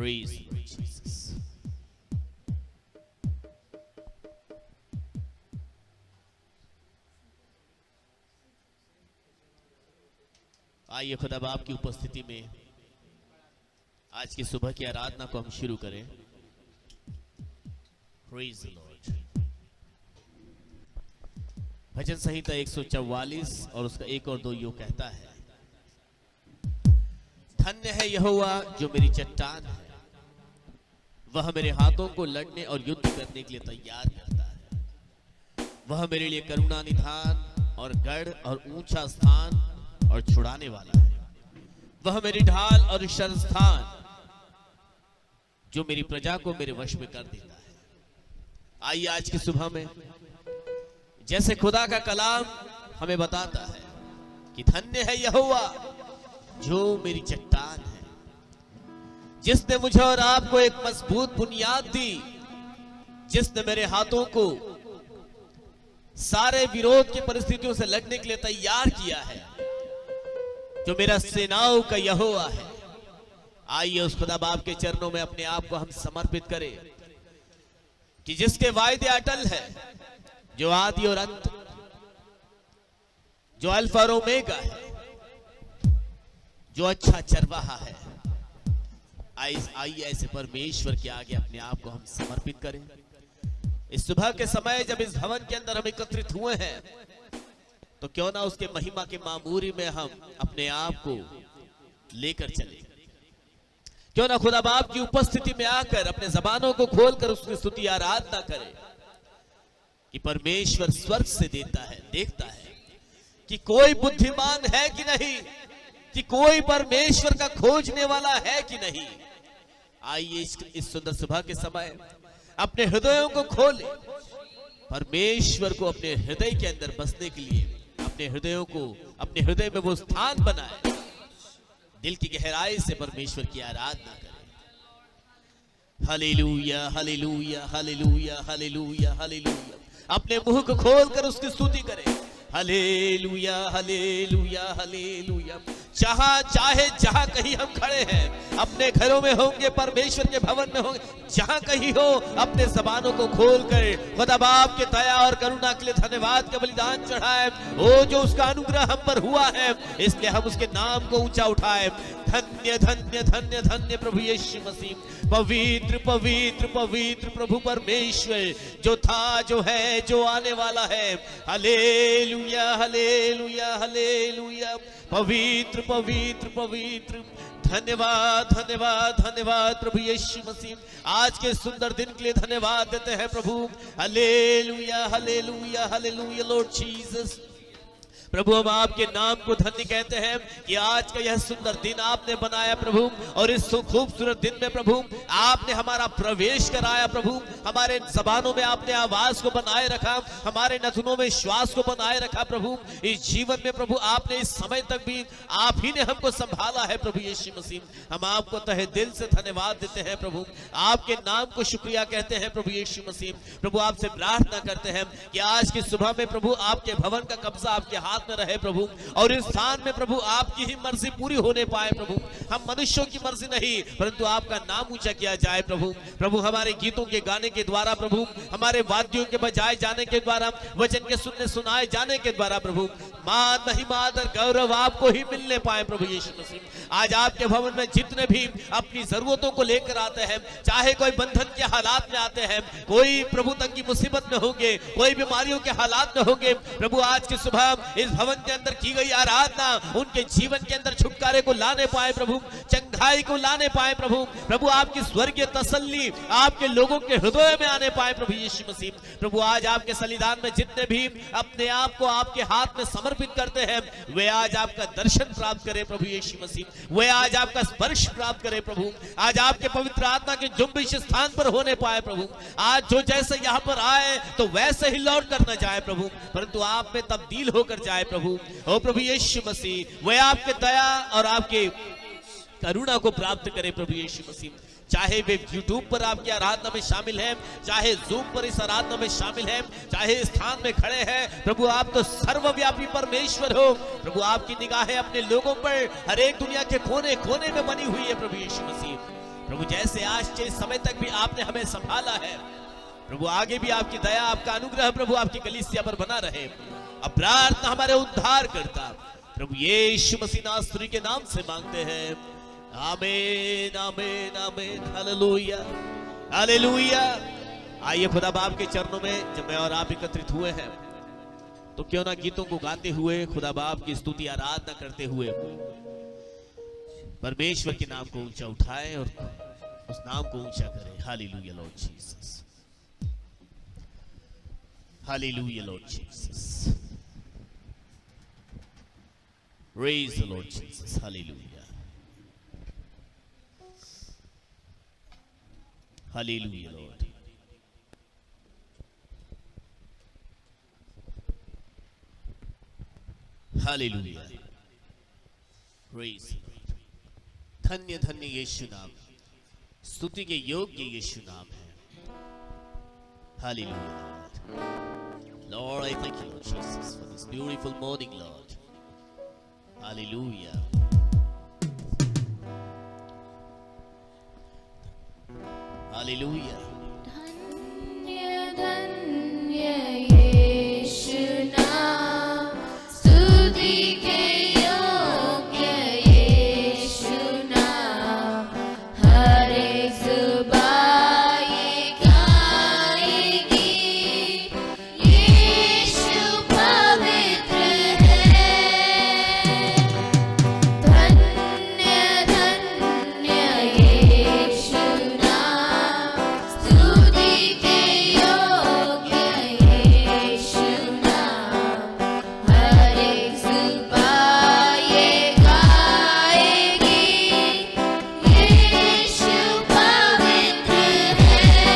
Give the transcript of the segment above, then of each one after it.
Praise Jesus. आइए खुदा बाप की उपस्थिति में आज की सुबह की आराधना को हम शुरू करें। Praise the Lord. भजन संहिता 144 और उसका 1 और 2 यूं कहता है, धन्य है यहोवा जो मेरी चट्टान है, वह मेरे हाथों को लड़ने और युद्ध करने के लिए तैयार करता है। वह मेरे लिए करुणा निधान और गढ़ और ऊंचा स्थान और छुड़ाने वाला है। वह मेरी ढाल और शरण स्थान, जो मेरी प्रजा को मेरे वश में कर देता है। आइए आज की सुबह में जैसे खुदा का कलाम हमें बताता है कि धन्य है यहोवा जो मेरी चट्टान है, जिसने मुझे और आपको एक मजबूत बुनियाद दी, जिसने मेरे हाथों को सारे विरोध की परिस्थितियों से लड़ने के लिए तैयार किया है, जो मेरा सेनाओं का यहोवा है। आइए उस खुदा बाप के चरणों में अपने आप को हम समर्पित करें कि जिसके वायदे अटल है, जो आदि और अंत, जो अल्फा और ओमेगा है, जो अच्छा चरवाहा है। आइए ऐसे परमेश्वर के आगे अपने आप को हम समर्पित करें। इस सुबह के समय जब इस भवन के अंदर हम एकत्रित हुए हैं, तो क्यों ना उसके महिमा के मामूरी में हम अपने आप को लेकर चले। क्यों ना खुदा बाप की उपस्थिति में आकर अपने जबानों को खोलकर उसकी स्तुति आराधना करें कि परमेश्वर स्वर्ग से देता है, देखता है कि कोई बुद्धिमान है कि नहीं, कि कोई परमेश्वर का खोजने वाला है कि नहीं। आइए इस सुंदर सुबह के समय अपने हृदयों को खोले, परमेश्वर को अपने हृदय के अंदर बसने के लिए अपने हृदयों को, अपने हृदय में वो स्थान बनाए। दिल की गहराई से परमेश्वर की आराधना करें। Hallelujah, hallelujah, hallelujah, hallelujah, hallelujah. अपने मुंह को खोलकर उसकी स्तुति करें। Hallelujah, hallelujah, hallelujah. चाहे जहां कहीं हम खड़े हैं, अपने घरों में होंगे, परमेश्वर के भवन में होंगे, जहां कहीं हो, अपने जबानों को खोलकर खुदा बाप के दया और करुणा के लिए धन्यवाद का बलिदान चढ़ाए। ओ जो उसका अनुग्रह हम पर हुआ है, इसलिए हम उसके नाम को ऊंचा उठाए। धन्य धन्य धन्य धन्य प्रभु यीशु मसीह। पवित्र पवित्र पवित्र प्रभु परमेश्वर, जो था, जो है, जो आने वाला है। Hallelujah, hallelujah, hallelujah. पवित्र पवित्र पवित्र। धन्यवाद धन्यवाद धन्यवाद प्रभु यीशु मसीह। आज के सुंदर दिन के लिए धन्यवाद देते हैं प्रभु। Hallelujah, hallelujah, hallelujah Lord Jesus. प्रभु हम आपके नाम को धन्य कहते हैं कि आज का यह सुंदर दिन आपने बनाया प्रभु, और इस खूबसूरत दिन में प्रभु आपने हमारा प्रवेश कराया प्रभु। हमारे जबानों में आपने आवाज को बनाए रखा, हमारे नथुनों में श्वास को बनाए रखा प्रभु। इस जीवन में प्रभु आपने इस समय तक भी आप ही ने हमको संभाला है प्रभु यीशु मसीह। हम आपको तहे दिल से धन्यवाद देते हैं प्रभु, आपके नाम को शुक्रिया कहते हैं प्रभु यीशु मसीह। प्रभु आपसे प्रार्थना करते हैं कि आज की सुबह में प्रभु आपके भवन का कब्जा आपके हाथ में रहे प्रभु, और इस स्थान में प्रभु आपकी ही मर्जी पूरी होने पाए प्रभु। हम मनुष्यों की मर्जी नहीं, परंतु आपका नाम ऊंचा किया जाए प्रभु। प्रभु हमारे गीतों के गाने के द्वारा प्रभु, हमारे वाद्यों के बजाए जाने के द्वारा, वचन के सुनाए जाने के द्वारा प्रभु मान, महिमा, आदर, गौरव आपको ही मिलने पाए प्रभु यीशु मसीह। आज आपके भवन में जितने भी अपनी जरूरतों को लेकर आते हैं, चाहे कोई बंधन के हालात में आते हैं, कोई प्रभु तंगी मुसीबत में होंगे, कोई बीमारियों के हालात में होंगे, प्रभु आज की सुबह इस भवन के अंदर की गई आराधना उनके जीवन के अंदर छुटकारे को लाने पाए प्रभु, चंगाई को लाने पाए प्रभु। प्रभु आपकी स्वर्गीय तसल्ली आपके लोगों के हृदय में आने पाए प्रभु यीशु मसीह। प्रभु आज आपके सन्निधान में जितने भी अपने आप को आपके हाथ में समर्पित करते हैं, वे आज आपका दर्शन प्राप्त करें प्रभु यीशु मसीह। वे आज आपका स्पर्श प्राप्त करें प्रभु। आज आपके पवित्र आत्मा के जुम्बिश स्थान पर होने पाए प्रभु। आज जो जैसे यहाँ पर आए तो वैसे ही लौट कर न जाए प्रभु, परंतु आप में तब्दील होकर जाए प्रभु। ओ प्रभु यीशु मसीह, वे आपके दया और आपके करुणा को प्राप्त करें प्रभु यीशु मसीह। चाहे वे यूट्यूब पर आपकी आराधना में शामिल हैं, चाहे जूम पर इस आराधना में शामिल हैं, चाहे स्थान में खड़े हैं, प्रभु आप तो सर्वव्यापी परमेश्वर हो। प्रभु आपकी निगाहें अपने लोगों पर हर एक दुनिया के कोने कोने में बनी हुई है प्रभु यीशु मसीह। प्रभु जैसे आज के समय तक भी आपने हमें संभाला है प्रभु, आगे भी आपकी दया, आपका अनुग्रह प्रभु आपकी कलीसिया पर बना रहे। अब प्रार्थना हमारे उद्धार करता प्रभु यीशु मसीह नासरी के नाम से मांगते हैं, आमीन आमीन आमीन, हालेलुया हालेलुया। आइए खुदा बाप के चरणों में जब मैं और आप एकत्रित हुए हैं तो क्यों ना गीतों को गाते हुए, खुदा बाप की स्तुति आराधना करते हुए परमेश्वर के नाम को ऊंचा उठाएं और उस नाम को ऊंचा करें। Hallelujah Lord Jesus, hallelujah Lord Jesus, praise the Lord Jesus, hallelujah hallelujah Lord. Hallelujah, praise the Lord. धन्य धन्य यीशु नाम, स्तुति के योग्य यीशु नाम है। Hallelujah Lord, I thank you Lord Jesus for this beautiful morning Lord. Hallelujah. Hallelujah. धन्य धन्य यीशु नाम, स्तुति के योग्य यीशु नाम, हर एक जुबान ये गाएगी, यीशु पवित्र है। धन्य धन्य यीशु नाम, स्तुति के योग्य यीशु नाम, हर एक जुबान ये गाएगी, यीशु पवित्र है,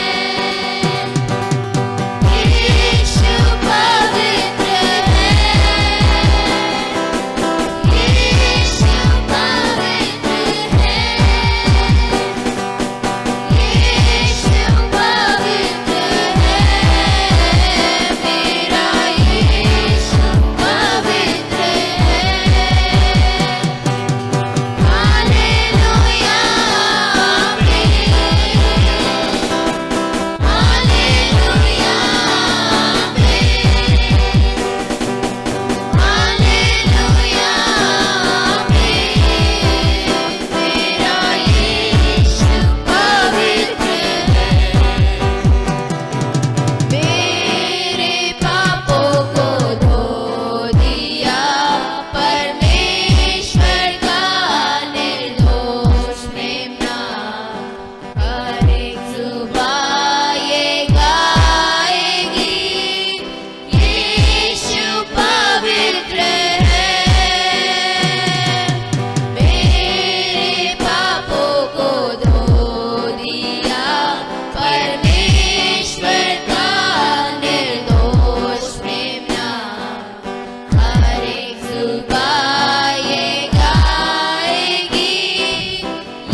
यीशु पवित्र है, यीशु पवित्र है, यीशु पवित्र है, मेरा यीशु पवित्र है। हालेलुया आमीन, हालेलुया आमीन, हालेलुया आमीन, मेरा यीशु पवित्र है। मेरे पापों को धो दिया परमेश्वर का निर्दोष मेमना, हर एक जुबान ये गाएगी, यीशु पवित्र है। मेरे पापों को धो दिया परमेश्वर का निर्दोष मेमना, हर एक जुबान ये गाएगी,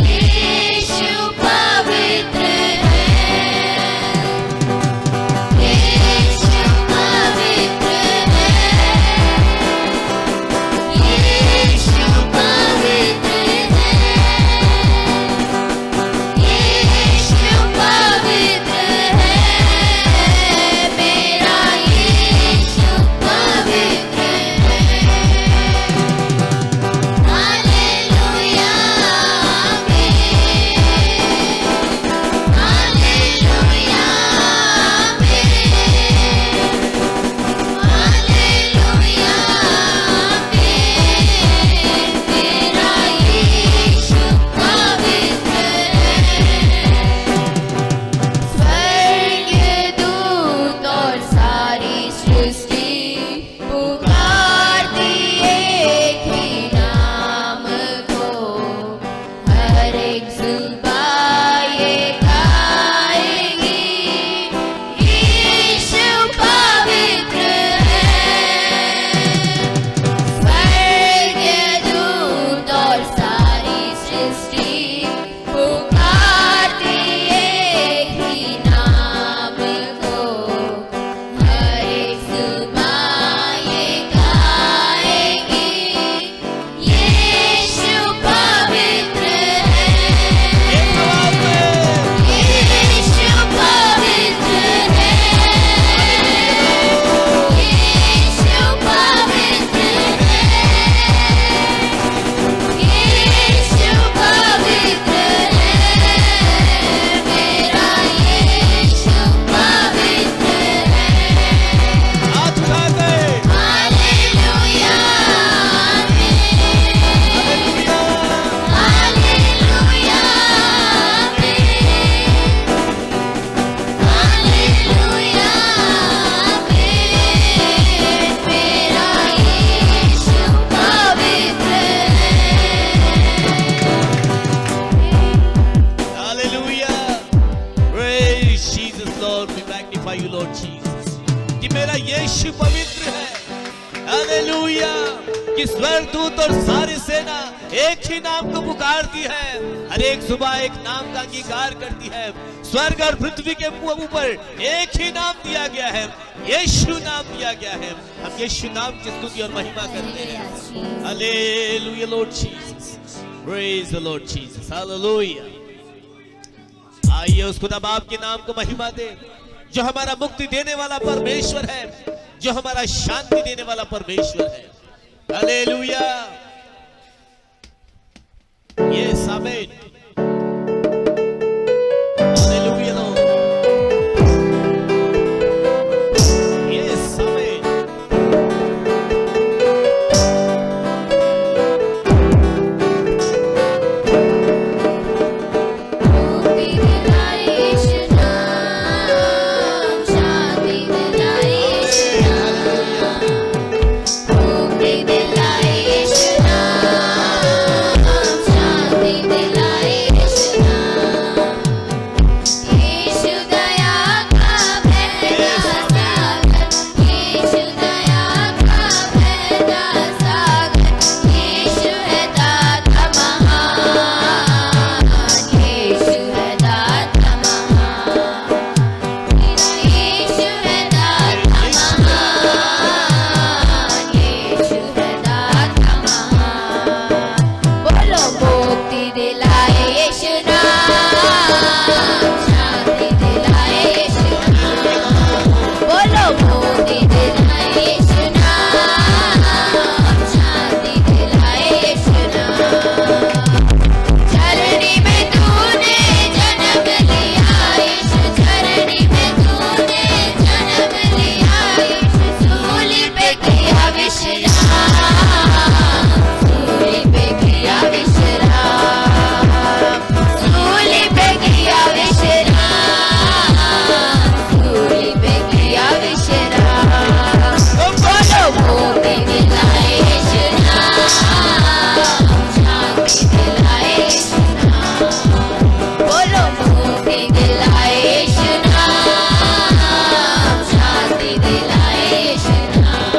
यीशु पवित्र है, यीशु पवित्र है, यीशु पवित्र है, यीशु पवित्र है, मेरा यीशु पवित्र है। हालेलुया आमीन, हालेलुया आमीन, हालेलुया आमीन, मेरा यीशु पवित्र है। स्वर्गदूत और सारी सृष्टि पुकारती एक ही नाम को, हर एक जुबान ये गाएगी, यीशु पवित्र है। स्वर्गदूत और सारी सृष्टि पुकारती एक ही नाम को, हर एक जुबान ये गाएगी, यीशु पवित्र है। दूत और सारी सेना एक ही नाम को पुकारती है। हर एक सुबह एक नाम का अंगीकार करती है। स्वर्ग और पृथ्वी के ऊपर एक ही नाम दिया गया है, यीशु नाम दिया गया है। हम यीशु नाम की स्तुति और महिमा करते हैं। Hallelujah Lord Jesus, praise the Lord Jesus, hallelujah. आइए उस खुदा बाप के नाम को महिमा दे, जो हमारा मुक्ति देने वाला परमेश्वर है, जो हमारा शांति देने वाला परमेश्वर है। हालेलुया। यस आमीन। Hallelujah Lord. यस आमीन। मुक्ति दिलाए यीशु नाम, शांति दिलाए यीशु नाम, मुक्ति दिलाए यीशु नाम, शांति दिलाए यीशु नाम। यीशु दया का बहता सागर, यीशु दया का बहता सागर, यीशु है दाता महान, यीशु है दाता महान, यीशु है दाता महान, यीशु है दाता महान। बोलो मुक्ति दिलाए यीशु नाम, शांति दिलाए यीशु नाम। बोलो मुक्ति दिलाए यीशु नाम, शांति दिलाए यीशु नाम। चरणी में तूने जन्म लिया यीशु, चरणी में तूने जन्म लिया यीशु, सूली पे किया विश्राम, सूली पे किया विश्राम, सूली पे किया विश्राम, सूली पे किया विश्राम। बोलो मुक्ति दिलाए यीशु नाम, शांति दिलाए यीशु नाम। बोलो मुक्ति दिलाए यीशु नाम, शांति दिलाए यीशु नाम।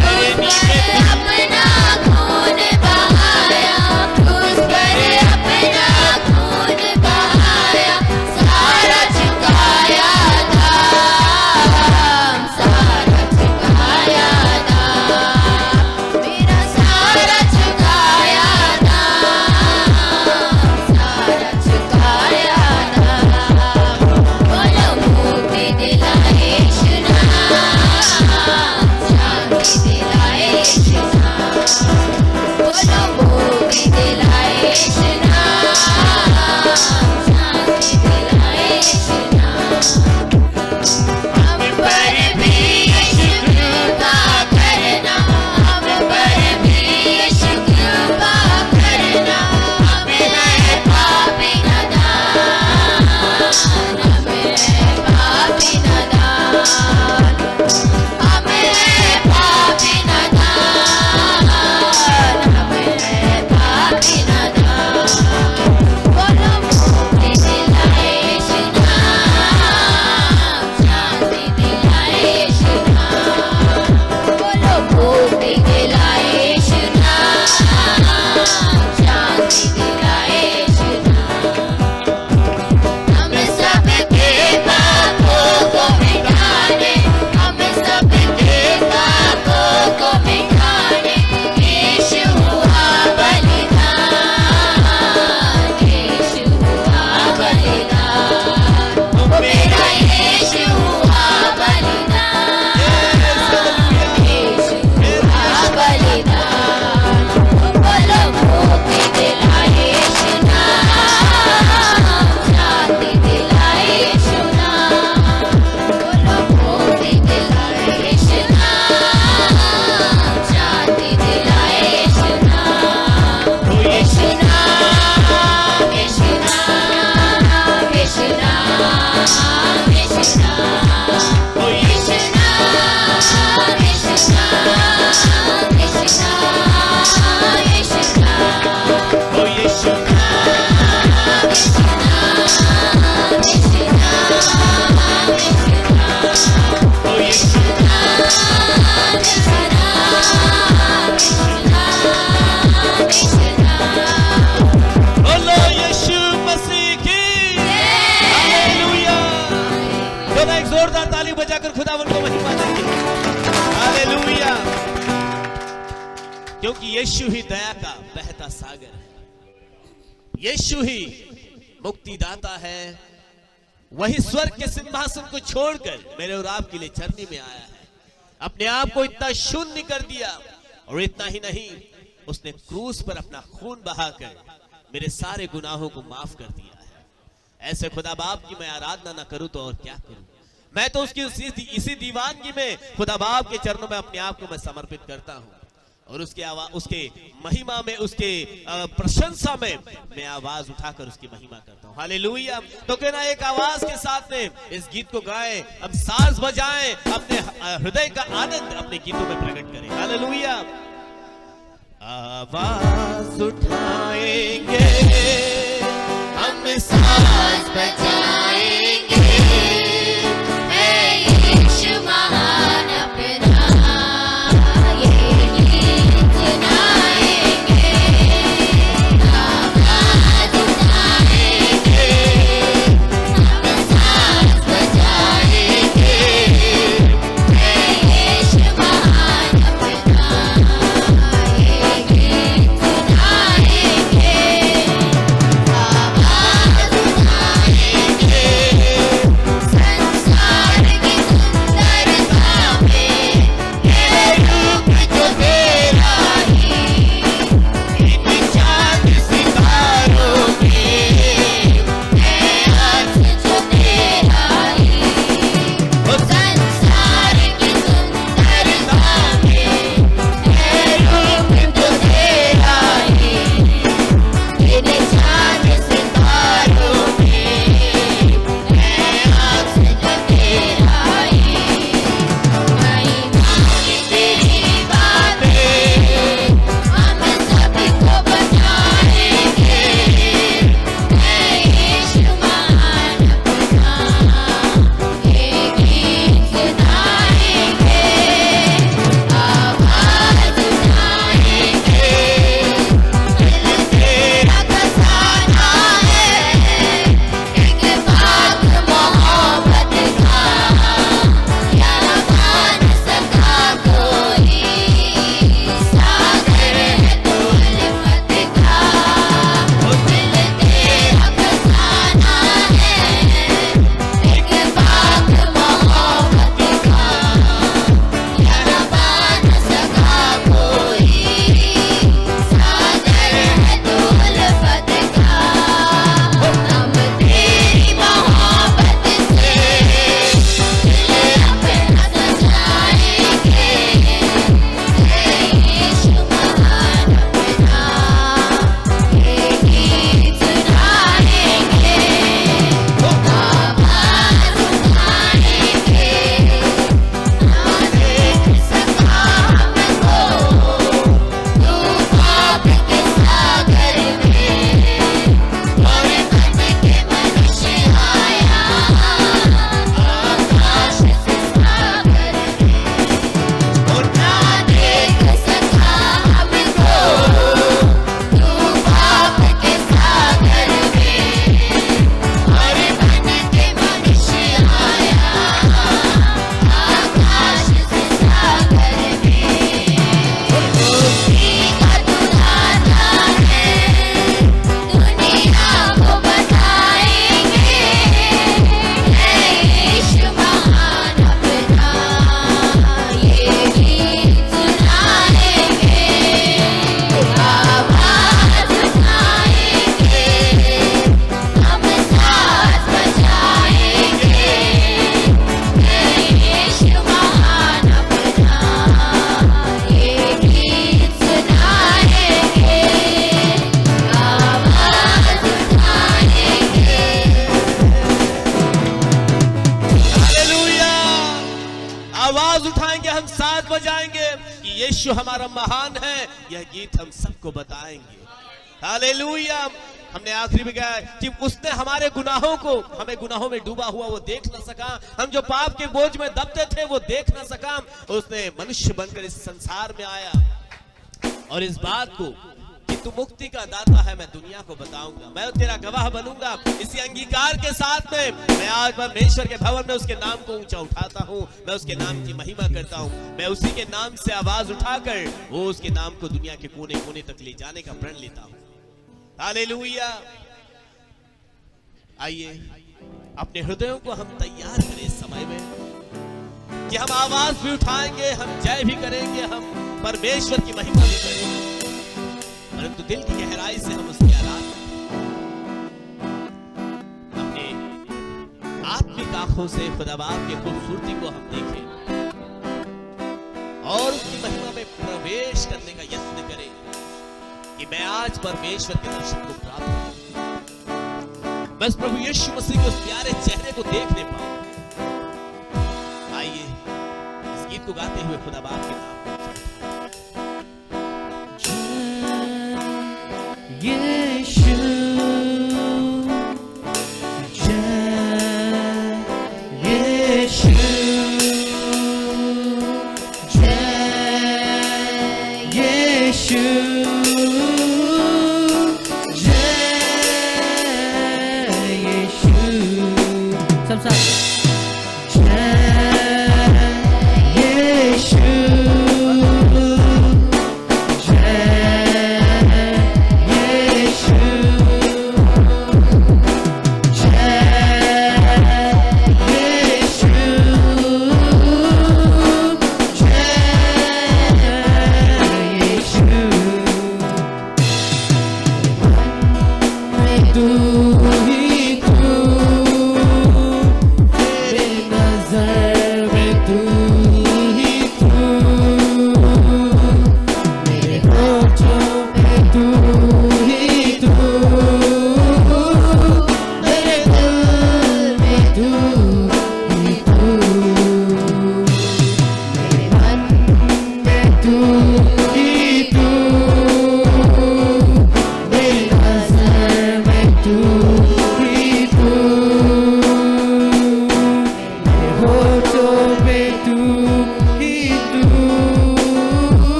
उस पर अपना खून बहाया, उस पर अपना खून बहाया, सारा चुकाया दाम, सारा चुकाया दाम, मेरा सारा चुकाया दाम, सारा चुकाया दाम। बोलो मुक्ति दिलाए यीशु नाम, शांति दिलाए यीशु नाम। बोलो मुक्ति दिलाए यीशु नाम, शांति दिलाए यीशु नाम। हम पर भी यीशु कृपा करना, हम पर भी यीशु कृपा करना। हम हैं पापी नादान, हम हैं पापी नादान, हम हैं पापी नादान, हम हैं पापी नादान। यीशु ही दया का बहता सागर है, यीशु ही मुक्तिदाता है। वही स्वर्ग के सिंहासन को छोड़कर मेरे और आपके लिए चरनी में आया है, अपने आप को इतना शून्य कर दिया। और इतना ही नहीं, उसने क्रूस पर अपना खून बहाकर मेरे सारे गुनाहों को माफ कर दिया है। ऐसे खुदा बाप की मैं आराधना ना करूं तो और क्या करूं। मैं तो उसकी इसी दीवानगी में खुदा बाप के चरणों में अपने आप को मैं समर्पित करता हूं, और उसके महिमा में, उसके प्रशंसा में मैं आवाज उठाकर उसकी महिमा करता हूं। हालेलुया। तो कहना एक आवाज के साथ में इस गीत को गाएं, अब साज बजाएं, अपने हृदय का आनंद अपने गीतों में प्रकट करें। हालेलुया। आवाज उठाएंगे, हम साज बजाएंगे, है यीशु महान अपना, ये गीत सुनाएंगे। आवाज उठाएंगे, हम साज बजाएंगे, है यीशु महान अपना, ये गीत सुनाएंगे। आवाज उठाएंगे, संसार की सुंदरता में है रूप जो तेरा ही, इन चांद सितारों में है अक्स जो तेरा ही। संसार की सुंदरता में है रूप जो तेरा ही, इन चांद सितारों में है अक्स जो तेरा ही। महिमा की तेरी बातें हम सबको बताएंगे, है यीशु महान अपना, ये गीत सुनाएंगे। आवाज उठाएंगे, दिल तेरा खजाना है, एक बाग मोहब्बत का, यहाँ मान सका कोई, सागर है तो उल्फत का। दिल तेरा खजाना है, एक बाग मोहब्बत का, यहाँ मान सका कोई, सागर है तो उल्फत का। हम तेरी मोहब्बत से दिल अपना सजाएंगे, है यीशु महान अपना, ये गीत सुनाएंगे। आवाज उठाएंगे, ना देख सका हमको तू पाप के सागर में, और बन के मनुष्य आया आकाश से सागर में। और ना देख सका हमको तू पाप के सागर में, और बन के मनुष्य आया आकाश से सागर में। मुक्ति का तू दाता है, दुनिया को बताएंगे, है यीशु महान अपना, ये गीत सुनाएंगे। आवाज उठाएंगे, हम साज बजाएंगे, है यीशु महान अपना, ये गीत सुनाएंगे। आवाज उठाएंगे। हालेलुया। आवाज उठाएंगे, हम साथ बजाएंगे कि यीशु हमारा महान है, यह गीत हम सबको बताएंगे। हालेलुया। हमने आखिरी में कहा कि उसने हमारे गुनाहों को, हमें गुनाहों में डूबा हुआ वो देख ना सका, हम जो पाप के बोझ में दबते थे वो देख ना सका। उसने मनुष्य बनकर इस संसार में आया और इस बात को तू मुक्ति का दाता है, मैं दुनिया को बताऊंगा, मैं तेरा गवाह बनूंगा। इसी अंगीकार के साथ में मैं आज परमेश्वर के भवन में उसके नाम को ऊंचा उठाता हूं, मैं उसके नाम की महिमा करता हूं, मैं उसी के नाम से आवाज उठाकर वो उसके नाम को दुनिया के कोने कोने तक ले जाने का प्रण लेता हूं। हालेलुया। आइए अपने हृदयों को हम तैयार करें इस समय में कि हम आवाज भी उठाएंगे, हम जय भी करेंगे, हम परमेश्वर की महिमा भी करेंगे, परंतु दिल की गहराई से हम उसकी आराधना अपने आत्मिक आंखों से खुदा बाप की खूबसूरती को हम देखें और उसकी महिमा में प्रवेश करने का यत्न करें कि मैं आज परमेश्वर के दर्शन को प्राप्त करूं, मैं प्रभु यीशु मसीह के उस प्यारे चेहरे को देखने पाऊं। आइए इस गीत को गाते हुए खुदा बाप के नाम को यीशु सब साथ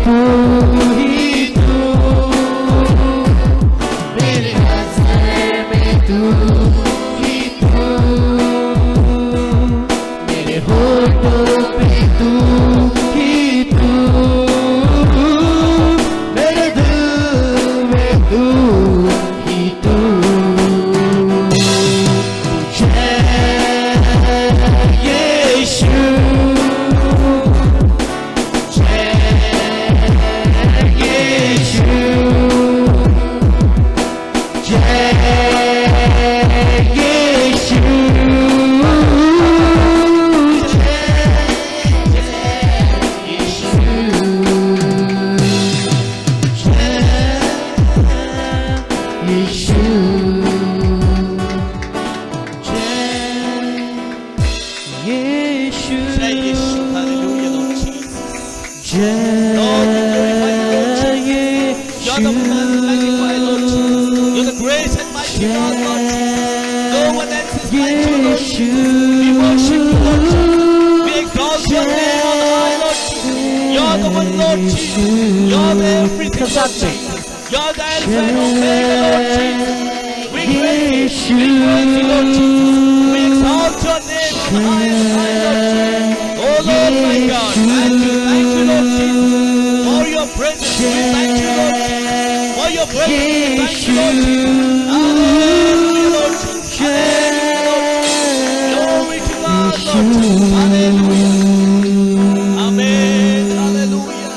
तू You're the one magnified, Lord Jesus. You're the great and mighty God, Lord Jesus. No one else is like you, Lord Jesus. We worship you, Lord Jesus. We exalt your name on high, Lord Jesus. You're the one, Lord Jesus. You're the everything, Lord Jesus. You're the Alpha and Omega, Lord Jesus. We praise you, Lord Jesus. We exalt your name on high and high, Lord Jesus. Oh Lord, my God, thank you, Lord Jesus, for your presence. We thank you, Lord Jesus, for your presence. We thank you, Lord Jesus. Hallelujah, Lord Jesus. Hallelujah, Lord Jesus. Glory to God, Lord Jesus. Hallelujah. Amen. Hallelujah.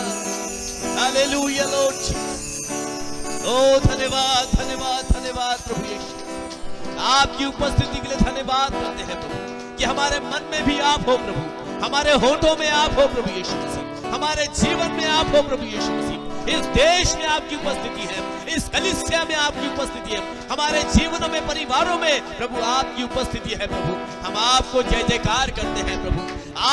Hallelujah, Lord Jesus. Oh धन्यवाद धन्यवाद धन्यवाद प्रभु यीशु, आपकी उपस्थिति के लिए धन्यवाद करते हैं प्रभु कि हमारे मन में भी आप हो प्रभु, हमारे होठों में आप हो प्रभु यीशु मसीह, हमारे जीवन में आप हो प्रभु यीशु मसीह। इस देश में आपकी उपस्थिति है, इस कलीसिया में आपकी उपस्थिति है, हमारे जीवनों में, परिवारों में प्रभु आपकी उपस्थिति है प्रभु। हम आपको जय जयकार करते हैं प्रभु,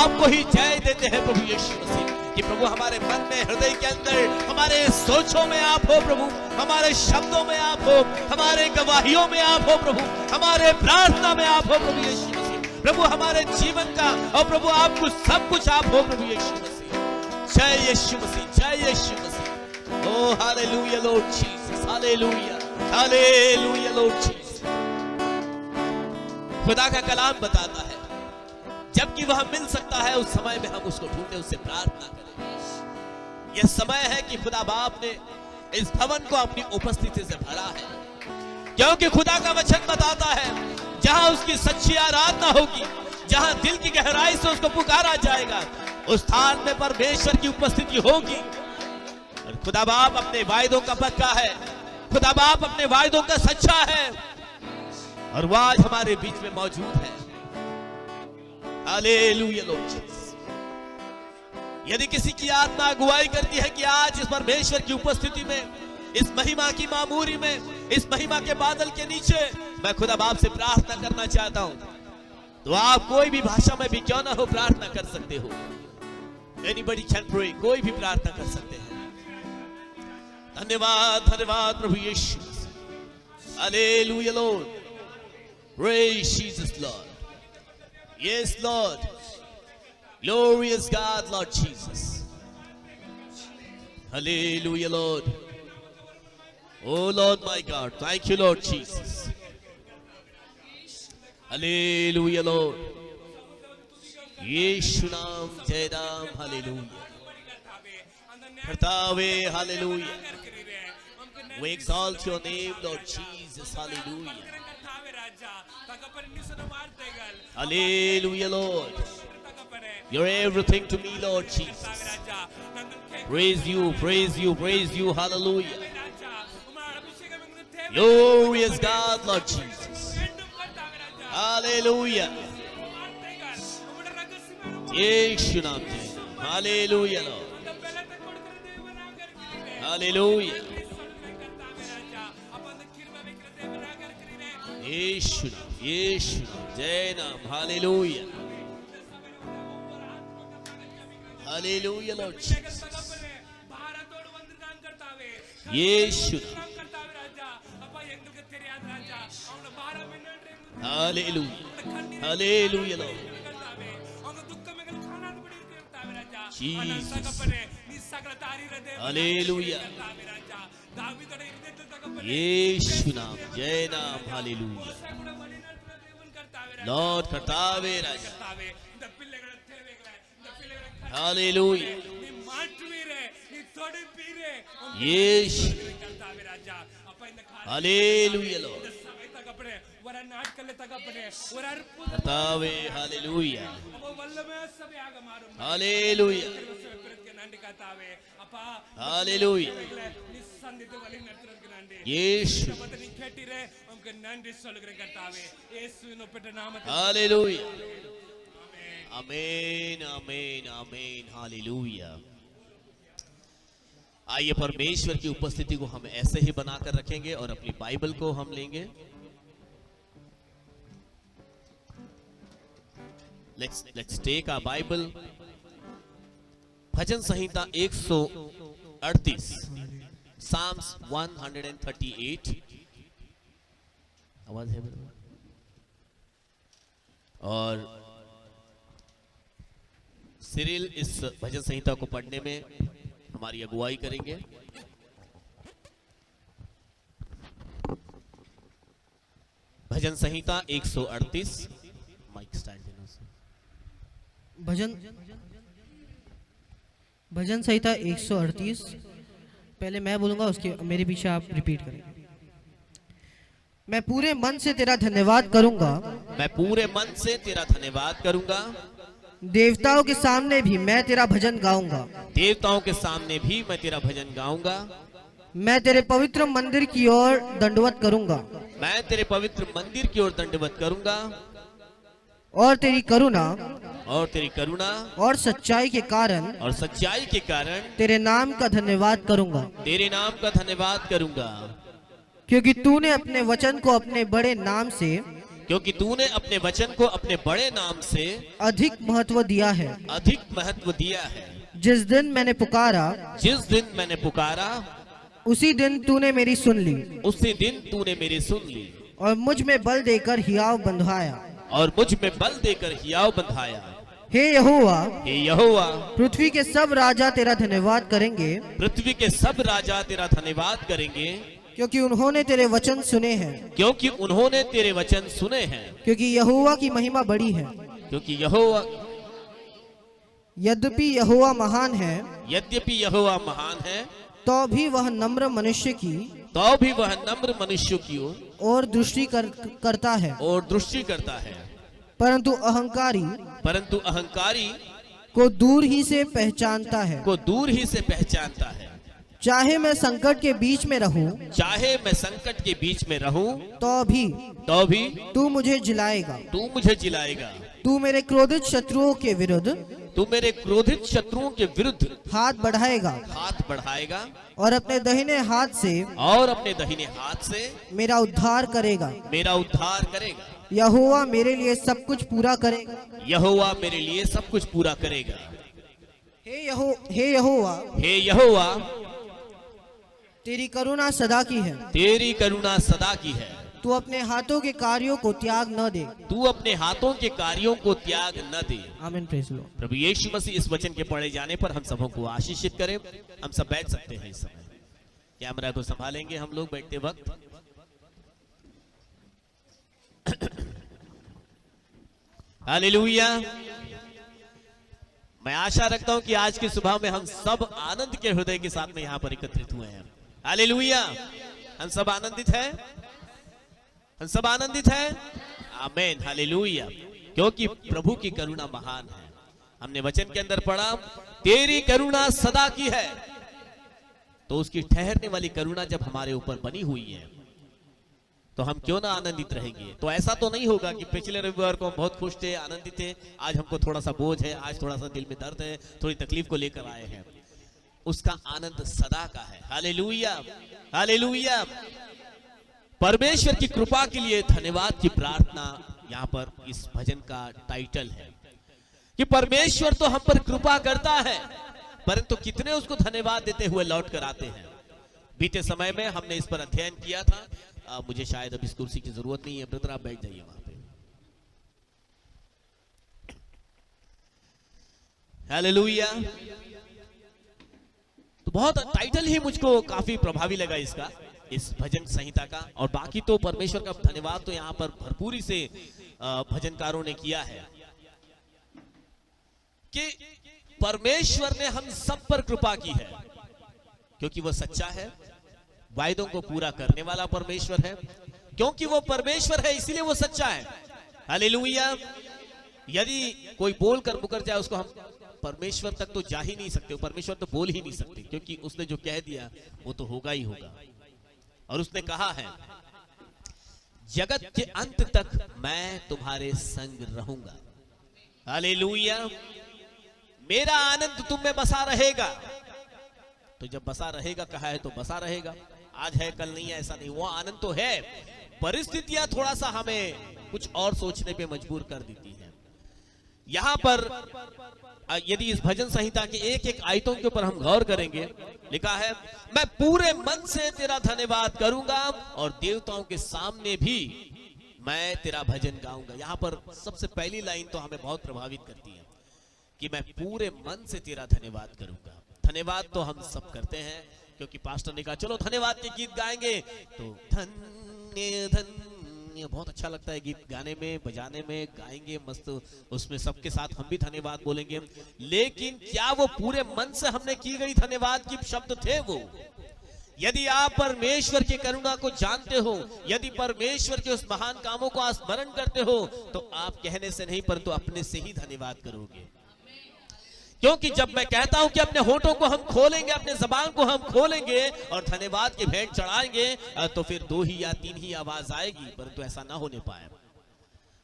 आपको ही जय देते हैं प्रभु यीशु मसीह कि प्रभु हमारे मन में, हृदय के अंदर, हमारे सोचों में आप हो प्रभु, हमारे शब्दों में आप हो, हमारे गवाहियों में आप हो प्रभु, हमारे प्रार्थना में आप हो प्रभु यीशु मसीह। प्रभु हमारे जीवन का और प्रभु आपको सब कुछ आप हो प्रभु यीशु मसीह। जय यीशु मसीह, जय यीशु मसीह। Oh hallelujah Lord Jesus, hallelujah, hallelujah Lord Jesus। खुदा का कलाम बताता है जबकि वह मिल सकता है उस समय में हम उसको ढूंढे, उससे प्रार्थना करें। यह समय है कि खुदा बाप ने इस भवन को अपनी उपस्थिति से भरा है, क्योंकि खुदा का वचन बताता है जहां उसकी सच्ची आराधना होगी, जहां दिल की गहराई से उसको पुकारा जाएगा, उस स्थान में परमेश्वर की उपस्थिति होगी। और खुदा बाप अपने वायदों का पक्का है, खुदा बाप अपने वायदों का सच्चा है, और वह आज हमारे बीच में मौजूद है। Hallelujah Lord Jesus. यदि किसी की आत्मा अगुवाई करती है कि आज इस परमेश्वर की उपस्थिति में, इस महिमा की मामूरी में, इस महिमा के बादल के नीचे मैं खुदा बाप से प्रार्थना करना चाहता हूं, तो आप कोई भी भाषा में भी क्यों ना हो प्रार्थना कर सकते हो। एनीबडी कैन प्रे, कोई भी प्रार्थना कर सकते हैं। धन्यवाद धन्यवाद प्रभु यीशु। Hallelujah Lord, praise Jesus Lord. Yes, Lord. Glorious God, Lord Jesus. Hallelujah, Lord. Oh, Lord, my God. Thank you, Lord Jesus. Hallelujah, Lord. Yeshu naam, Jai Ram, Hallelujah. Khartave, Hallelujah. We exalt your name, Lord Jesus. Hallelujah. Hallelujah, Lord. You're everything to me, Lord Jesus. Praise you, praise you, praise you. Hallelujah. Glorious God, Lord Jesus. Hallelujah. Yeshu naam jai. Hallelujah, Lord. Hallelujah. Yeshu नाम, यीशु नाम, जय नाम। Hallelujah, hallelujah Lord Jesus. Yeshu नाम, hallelujah, hallelujah Lord Jesus. Hallelujah, Yeshu नाम, जय नाम। Hallelujah lord, कर्तावे राजा। हालेलुया, यीशु। हालेलुया लॉर्ड, कर्तावे। Hallelujah, hallelujah, hallelujah, Yeshu. Hallelujah, amen, amen, आमीन। हालेलुया। आइए परमेश्वर की उपस्थिति को हम ऐसे ही बनाकर रखेंगे और अपनी बाइबल को हम लेंगे। Let's take our Bible। Bhajan Samhita 138, Psalms 138 आवाज है मेरे? और सिरिल इस भजन संहिता को पढ़ने में हमारी अगुवाई करेंगे। भजन संहिता 138। माइक स्टैंड देना सर। भजन संहिता 138। पहले मैं बोलूंगा, उसके मेरे पीछे आप रिपीट करेंगे। मैं पूरे मन से तेरा धन्यवाद करूंगा, मैं पूरे मन से तेरा धन्यवाद करूंगा, देवताओं के सामने भी मैं तेरा भजन गाऊंगा, देवताओं के सामने भी मैं तेरा भजन गाऊंगा। मैं तेरे पवित्र मंदिर की ओर दंडवत करूंगा, मैं तेरे पवित्र मंदिर की ओर दंडवत करूंगा, और तेरी करुणा और तेरी करुणा और सच्चाई के कारण और सच्चाई के कारण तेरे नाम का धन्यवाद करूंगा, तेरे नाम का धन्यवाद करूंगा। क्योंकि तूने अपने वचन को अपने बड़े नाम से, क्योंकि तूने अपने वचन को अपने बड़े नाम से अधिक महत्व दिया है। अधिक महत्व दिया है। जिस दिन मैंने पुकारा, जिस दिन मैंने पुकारा, उसी दिन तूने मेरी सुन ली, उसी दिन तूने मेरी सुन ली, और मुझ में बल देकर हियाव बंधाया। और मुझ में बल देकर हियाव बंधाया। हे यहोवा, हे यहोवा, पृथ्वी के सब राजा तेरा धन्यवाद करेंगे, पृथ्वी के सब राजा तेरा धन्यवाद करेंगे, क्योंकि उन्होंने तेरे वचन सुने हैं। क्योंकि उन्होंने तेरे वचन सुने हैं। क्योंकि यहोवा की महिमा बड़ी है। क्योंकि यहोवा, यद्यपि यहोवा महान है, यद्यपि यहोवा महान है, तो भी वह नम्र मनुष्य की तो भी वह नम्र मनुष्यों की और दृष्टि करता है, और दृष्टि करता है, परंतु अहंकारी को दूर ही से पहचानता है। को दूर ही से पहचानता है। चाहे मैं संकट के बीच में रहूं, चाहे मैं संकट के बीच में रहूं, तो भी तू मुझे जिलाएगा। तू मुझे जिलाएगा। तू मेरे क्रोधित शत्रुओं के विरुद्ध, तू मेरे क्रोधित शत्रुओं के विरुद्ध हाथ बढ़ाएगा, और अपने दाहिने हाथ से मेरा उद्धार करेगा। यहोवा मेरे लिए सब कुछ पूरा करेगा। यहोवा मेरे लिए सब कुछ पूरा करेगा। हे यहोवा, तेरी करुणा सदा की है। तेरी करुणा सदा की है। तू अपने हाथों के कार्यों को त्याग न दे। तू अपने हाथों के कार्यों को त्याग न दे। आमीन। Praise the Lord. प्रभु यीशु मसीह इस वचन के पढ़े जाने पर हम सबों को आशीषित करे। हम सब बैठ सकते हैं इस समय। कैमरा को संभालेंगे हम लोग बैठते वक्त। हालेलुया। मैं आशा रखता हूं कि आज की सुबह में हम सब आनंद के हृदय के साथ में यहाँ पर एकत्रित हुए हैं। हालेलुया। हम सब आनंदित हैं। हम सब आनंदित हैं। आमीन। हालेलुया। क्योंकि प्रभु की करुणा महान है। हमने वचन के अंदर पढ़ा, तेरी करुणा सदा की है। तो उसकी ठहरने वाली करुणा जब हमारे ऊपर बनी हुई है तो हम क्यों ना आनंदित रहेंगे। तो ऐसा तो नहीं होगा कि पिछले रविवार को हम बहुत खुश थे, आनंदित थे, आज हमको थोड़ा सा बोझ है, आज थोड़ा सा दिल में दर्द है, थोड़ी तकलीफ को लेकर आए हैं। उसका आनंद सदा का है। हालेलुया। हालेलुया। परमेश्वर की कृपा के लिए धन्यवाद की प्रार्थना यहाँ पर इस भजन का टाइटल है कि परमेश्वर तो हम पर कृपा करता है, परंतु कितने उसको धन्यवाद देते हुए लौट कर आते हैं। बीते समय में हमने इस पर अध्ययन किया था। मुझे शायद अब इस कुर्सी की जरूरत नहीं है, ब्रदर आप बैठ जाइए वहां पे। हालेलुया। तो बहुत टाइटल ही मुझको काफी प्रभावी लगा इसका, इस भजन संहिता का। और बाकी तो परमेश्वर का धन्यवाद तो यहाँ पर भरपूरी से भजनकारों ने किया है कि परमेश्वर ने हम सब पर कृपा की है, क्योंकि वह सच्चा है, वायदों को पूरा करने वाला परमेश्वर है। क्योंकि वो परमेश्वर है इसलिए वो सच्चा है। हालेलुया। यदि कोई बोलकर मुकर जाए उसको हम परमेश्वर तक तो जा ही नहीं सकते, परमेश्वर तो बोल ही नहीं सकते, क्योंकि उसने जो कह दिया वो तो होगा ही होगा। और उसने कहा है, जगत के अंत तक मैं तुम्हारे संग रहूंगा। हालेलुया। मेरा आनंद तुम में बसा रहेगा। तो जब बसा रहेगा, कहा है तो बसा रहेगा। आज है कल नहीं है ऐसा नहीं, वो आनंद तो है। परिस्थितियां थोड़ा सा हमें कुछ और सोचने पे मजबूर कर देती हैं यहां पर यदि इस भजन संहिता के एक एक आयतों के ऊपर हम गौर करेंगे, लिखा है मैं पूरे मन से तेरा धन्यवाद करूंगा और देवताओं के सामने भी मैं तेरा भजन गाऊंगा। यहां पर सबसे पहली लाइन तो हमें बहुत प्रभावित करती है कि मैं पूरे मन से तेरा धन्यवाद करूंगा। धन्यवाद तो हम सब करते हैं, क्योंकि पास्टर ने कहा चलो धन्यवाद के गीत गाएंगे, तो धन्य धन्य बहुत अच्छा लगता है गीत गाने में, बजाने में, गाएंगे मस्त, उसमें सबके साथ हम भी धन्यवाद बोलेंगे। लेकिन क्या वो पूरे मन से हमने की गई धन्यवाद की शब्द थे वो? यदि आप परमेश्वर की करुणा को जानते हो, यदि परमेश्वर के उस महान कामों को स्मरण करते हो, तो आप कहने से नहीं परंतु अपने से ही धन्यवाद करोगे। क्योंकि जब मैं कहता हूं कि अपने होठों को हम खोलेंगे, अपने जबान को हम खोलेंगे और धन्यवाद की भेंट चढ़ाएंगे, तो फिर 2 ही या 3 ही आवाज आएगी, परंतु ऐसा ना होने पाए।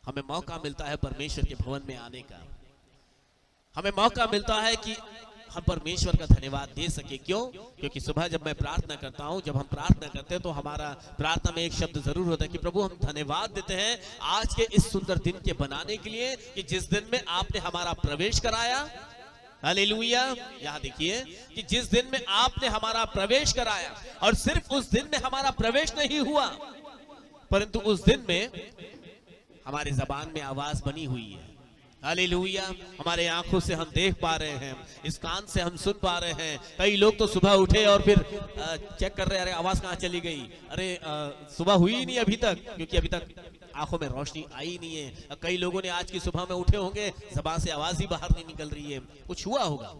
हमें मौका मिलता है परमेश्वर के भवन में आने का, हमें मौका मिलता है कि हम परमेश्वर का धन्यवाद दे सके। क्यों? क्योंकि सुबह जब मैं प्रार्थना करता हूं, जब हम प्रार्थना करते हैं, तो हमारा प्रार्थना में एक शब्द जरूर होता है कि प्रभु हम धन्यवाद देते हैं आज के इस सुंदर दिन के बनाने के लिए, कि जिस दिन में आपने हमारा प्रवेश कराया। हालेलुया। यहाँ देखिए कि जिस दिन में आपने हमारा प्रवेश कराया, और सिर्फ उस दिन में हमारा प्रवेश नहीं हुआ, परंतु उस दिन में हमारी जबान में आवाज बनी हुई है। हालेलुया। हमारे आंखों से हम देख पा रहे हैं, इस कान से हम सुन पा रहे हैं। कई लोग तो सुबह उठे और फिर चेक कर रहे हैं, अरे आवाज कहाँ चली गई, अरे सुबह हुई ही नहीं अभी तक, क्योंकि अभी तक आंखों में रोशनी आई नहीं है। कई लोगों ने आज की सुबह में उठे होंगे, जबान से आवाज ही बाहर नहीं निकल रही है, कुछ हुआ होगा।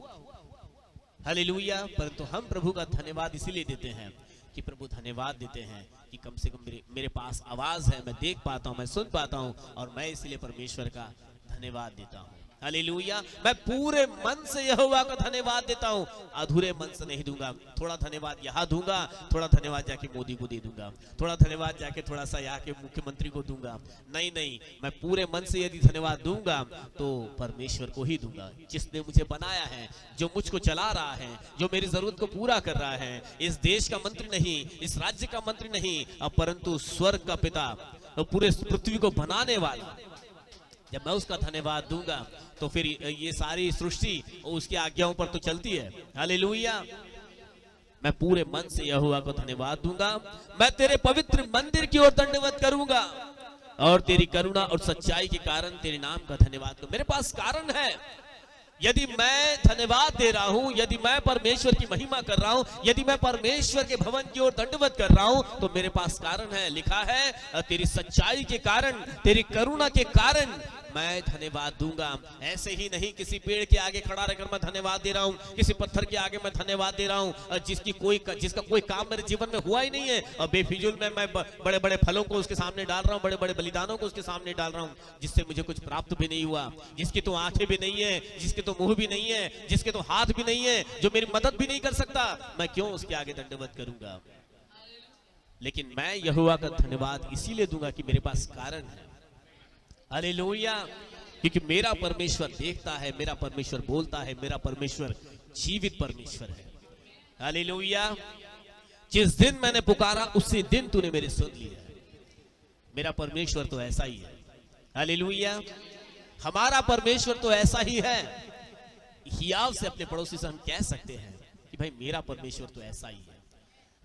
हालेलुया। परंतु हम प्रभु का धन्यवाद इसीलिए देते हैं कि प्रभु धन्यवाद देते हैं कि कम से कम मेरे पास आवाज है, मैं देख पाता हूं, मैं सुन पाता हूं, और मैं इसलिए परमेश्वर का धन्यवाद देता हूं। हालेलुया। मैं पूरे मन से यहोवा का धन्यवाद देता हूं, अधूरे मन से नहीं दूंगा। थोड़ा धन्यवाद यहाँ दूंगा, थोड़ा धन्यवाद जाके मोदी को दे दूंगा, थोड़ा धन्यवाद जाके थोड़ा सा यहाँ के मुख्यमंत्री को दूंगा। नहीं नहीं, मैं पूरे मन से यदि धन्यवाद दूंगा तो परमेश्वर को ही दूंगा, जिसने मुझे बनाया है, जो मुझको चला रहा है, जो मेरी जरूरत को पूरा कर रहा है। इस देश का मंत्री नहीं, इस राज्य का मंत्री नहीं, परंतु स्वर्ग का पिता, पूरे पृथ्वी को बनाने वाला। जब मैं उसका धन्यवाद दूंगा तो फिर ये सारी सृष्टि उसकी आज्ञाओं पर तो चलती है। हालेलुया। मैं पूरे मन से यहोवा को धन्यवाद दूंगा, मैं तेरे पवित्र मंदिर की ओर दंडवत करूंगा, और तेरी करुणा और सच्चाई के कारण तेरे नाम का धन्यवाद करूं। मेरे पास कारण है, यदि मैं धन्यवाद दे रहा हूं, यदि मैं परमेश्वर की महिमा कर रहा हूं, यदि मैं परमेश्वर के भवन की ओर दंडवत कर रहा हूं, तो मेरे पास कारण है। लिखा है तेरी सच्चाई के कारण, तेरी करुणा के कारण मैं धन्यवाद दूंगा। ऐसे ही नहीं किसी पेड़ के आगे खड़ा रहकर मैं धन्यवाद दे रहा हूं, किसी पत्थर के आगे मैं धन्यवाद दे रहा हूं, जिसका कोई काम मेरे जीवन में हुआ ही नहीं है, और बेफिजूल में मैं बड़े बड़े फलों को उसके सामने डाल रहा हूं, बड़े बड़े बलिदानों को उसके सामने डाल रहा हूं, जिससे मुझे कुछ प्राप्त भी नहीं हुआ, जिसकी तो आंखें भी नहीं है, जिसके तो मुंह भी नहीं है, जिसके तो हाथ भी नहीं है, जो मेरी मदद भी नहीं कर सकता, मैं क्यों उसके आगे दंडवत करूंगा? लेकिन मैं यहोवा का धन्यवाद इसीलिए दूंगा कि मेरे पास कारण है। हालेलुया। क्योंकि मेरा परमेश्वर देखता है, मेरा परमेश्वर बोलता है, मेरा परमेश्वर जीवित परमेश्वर है। हालेलुया। जिस दिन मैंने पुकारा उसी दिन तूने मेरी सुन ली है। मेरा परमेश्वर तो ऐसा ही है। हालेलुया। हमारा परमेश्वर तो ऐसा ही है। हियाव से अपने पड़ोसी से हम कह सकते हैं कि भाई मेरा परमेश्वर तो ऐसा ही है।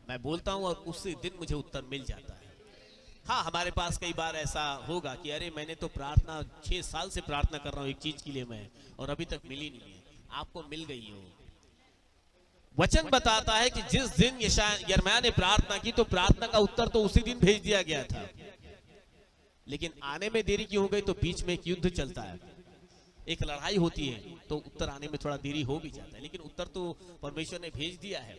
मैं बोलता हूं और उसी दिन मुझे उत्तर मिल जाता है। हाँ, हमारे पास कई बार ऐसा होगा कि अरे मैंने तो प्रार्थना 6 साल से प्रार्थना कर रहा हूं एक चीज के लिए मैं, और अभी तक मिली नहीं है। आपको मिल गई हो। वचन बताता है कि जिस दिन यिर्मयाह ने प्रार्थना की तो प्रार्थना का उत्तर तो उसी दिन भेज दिया गया था, लेकिन आने में देरी क्यों हो गई? तो बीच में एक युद्ध चलता है, एक लड़ाई होती है, तो उत्तर आने में थोड़ा देरी हो भी जाता है, लेकिन उत्तर तो परमेश्वर ने भेज दिया है,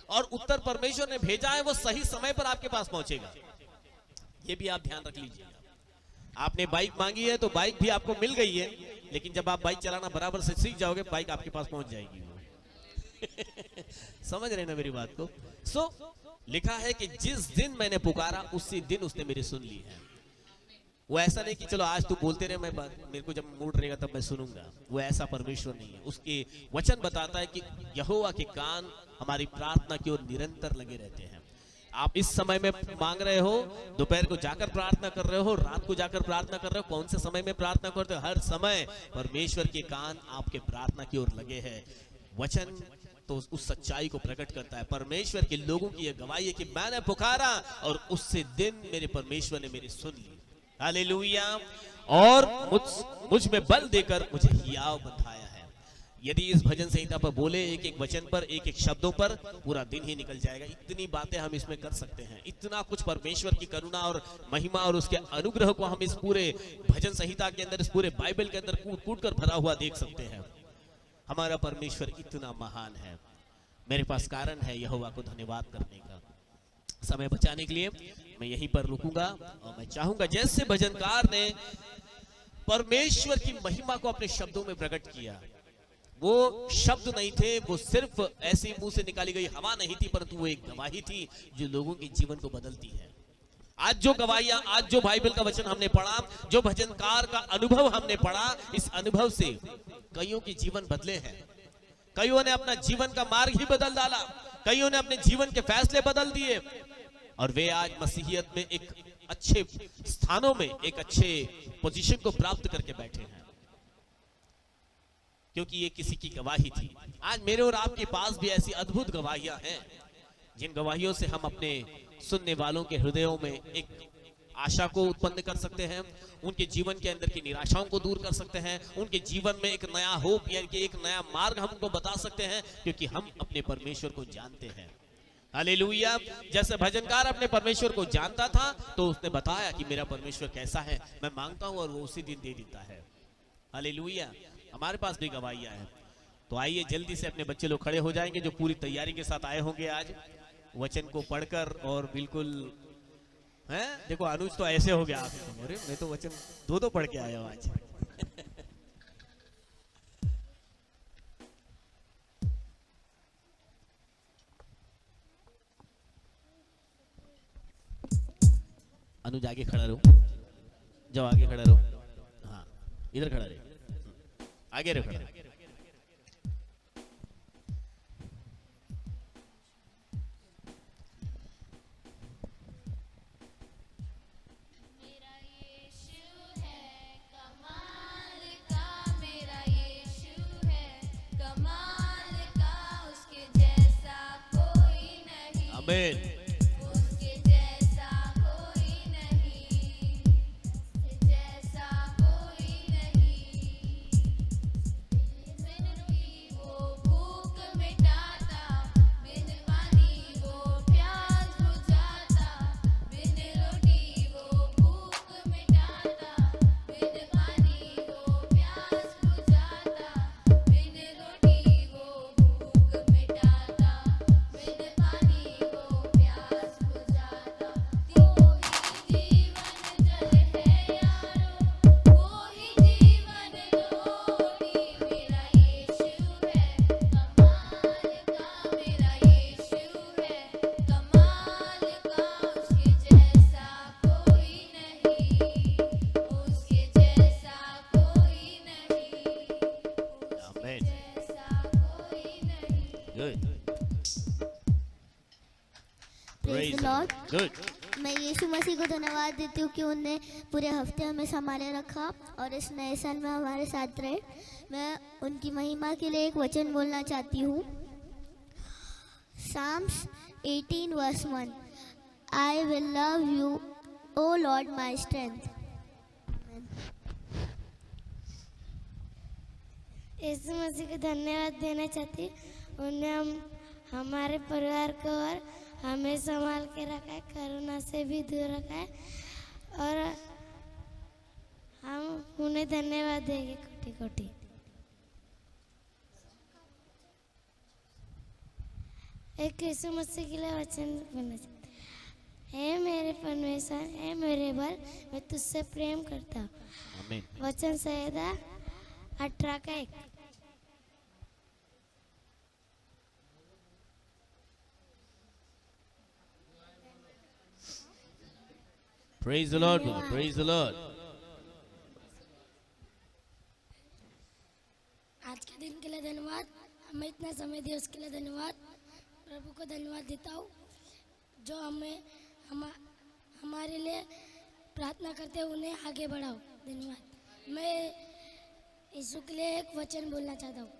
और उत्तर परमेश्वर ने भेजा है वो सही समय पर आपके पास पहुंचेगा। ये भी आप ध्यान रख लीजिएगा। आपने बाइक मांगी है तो बाइक भी आपको मिल गई है, लेकिन जब आप बाइक चलाना बराबर से सीख जाओगे बाइक आपके पास पहुंच जाएगी। समझ रहे ना मेरी बात को? लिखा है कि जिस दिन मैंने पुकारा उसी दिन उसने मेरी सुन ली है। वो ऐसा नहीं कि चलो आज तू बोलते रहे, मेरे को जब मूड रहेगा तब मैं सुनूंगा। वो ऐसा परमेश्वर नहीं है। उसके वचन बताता है कि यहोवा के कान हमारी प्रार्थना की ओर निरंतर लगे रहते हैं। आप इस समय में मांग रहे हो, दोपहर को जाकर प्रार्थना कर रहे हो, रात को जाकर प्रार्थना कर रहे हो, कौन से समय में प्रार्थना करते हो? हर समय परमेश्वर के कान आपके प्रार्थना की ओर लगे हैं। वचन तो उस सच्चाई को प्रकट करता है। परमेश्वर के लोगों की यह गवाही है कि मैंने पुकारा और उससे दिन मेरे परमेश्वर ने मेरी सुन ली। हालेलुया। और मुझ में बल देकर मुझे हियाव बंधाया है। यदि इस भजन संहिता पर बोले एक एक वचन पर, एक एक शब्दों पर, पूरा दिन ही निकल जाएगा। इतनी बातें हम इसमें कर सकते हैं, इतना कुछ परमेश्वर की करुणा और महिमा और उसके अनुग्रह को हम इस पूरे भजन संहिता के अंदर, इस पूरे बाइबल के अंदर कूट कूट कर भरा हुआ देख सकते हैं। हमारा परमेश्वर इतना महान है। मेरे पास कारण है यहोवा को धन्यवाद करने का। समय बचाने के लिए मैं यहीं पर रुकूंगा और मैं चाहूंगा जैसे भजनकार ने परमेश्वर की महिमा को अपने शब्दों में प्रकट किया, वो शब्द नहीं थे, वो सिर्फ ऐसे मुंह से निकाली गई हवा नहीं थी, परंतु वो एक गवाही थी जो लोगों के जीवन को बदलती है। आज जो गवाहियां, आज जो बाइबल का वचन हमने पढ़ा, जो भजनकार का अनुभव हमने पढ़ा, इस अनुभव से कईयों के जीवन बदले हैं। कईयों ने अपना जीवन का मार्ग ही बदल डाला, कईयों ने अपने जीवन के फैसले बदल दिए और वे आज मसीहियत में एक अच्छे स्थानों में, एक अच्छे पोजीशन को प्राप्त करके बैठे हैं, क्योंकि ये किसी की गवाही थी। आज मेरे और आपके पास भी ऐसी अद्भुत गवाहियां हैं, जिन गवाहियों से हम अपने सुनने वालों के हृदयों में एक आशा को उत्पन्न कर सकते हैं, उनके जीवन के अंदर की निराशाओं को दूर कर सकते हैं, उनके जीवन में एक नया होप यानी कि एक नया मार्ग हम उनको बता सकते हैं, क्योंकि हम अपने परमेश्वर को जानते हैं। हालेलुया। जैसे भजनकार अपने परमेश्वर को जानता था तो उसने बताया कि मेरा परमेश्वर कैसा है, मैं मांगता हूं और वो उसी दिन दे देता है। हालेलुया। हमारे पास भी गवाहियां हैं। तो आइए जल्दी से अपने बच्चे लोग खड़े हो जाएंगे जो पूरी तैयारी के साथ आए होंगे आज वचन को पढ़कर, और बिल्कुल हैं, देखो अनुज तो ऐसे हो गया, अरे मैं तो वचन दो पढ़ के आया हूं आज। अनुज आगे खड़ा रहो, जाओ आगे खड़ा रहो, हाँ इधर खड़ा रहे, आगे रहो खड़ा। आमीन। Praise the Lord. Good. मैं यीशु मसीह को धन्यवाद देती हूँ कि उन्हें पूरे हफ्ते हमें संभाले रखा और इस नए साल में हमारे साथ रहे। मैं उनकी महिमा के लिए एक वचन बोलना चाहती हूँ। Psalms 18 verse 1. I will love you, O Lord, my strength. यीशु मसीह को धन्यवाद देना चाहती हूँ। उन्हें हमारे परिवार को और हमें संभाल के रखा है, कोरोना से भी दूर रखा है और हम उन्हें धन्यवाद देंगे कोटि कोटि। एक यीशु मसीह के लिए वचन बोलना चाहते हैं। हे मेरे परमेश्वर, हे मेरे बल, मैं तुझसे प्रेम करता हूँ। आमीन। वचन संहिता 18 का 1। Praise the Lord, brother. Praise the Lord. आज के दिन के लिए धन्यवाद, हमें इतना समय दिया उसके लिए धन्यवाद। प्रभु को धन्यवाद देता हूँ जो हमारे लिए प्रार्थना करते हैं उन्हें आगे बढ़ाओ। धन्यवाद। मैं यीशु के लिए एक वचन बोलना चाहता हूँ।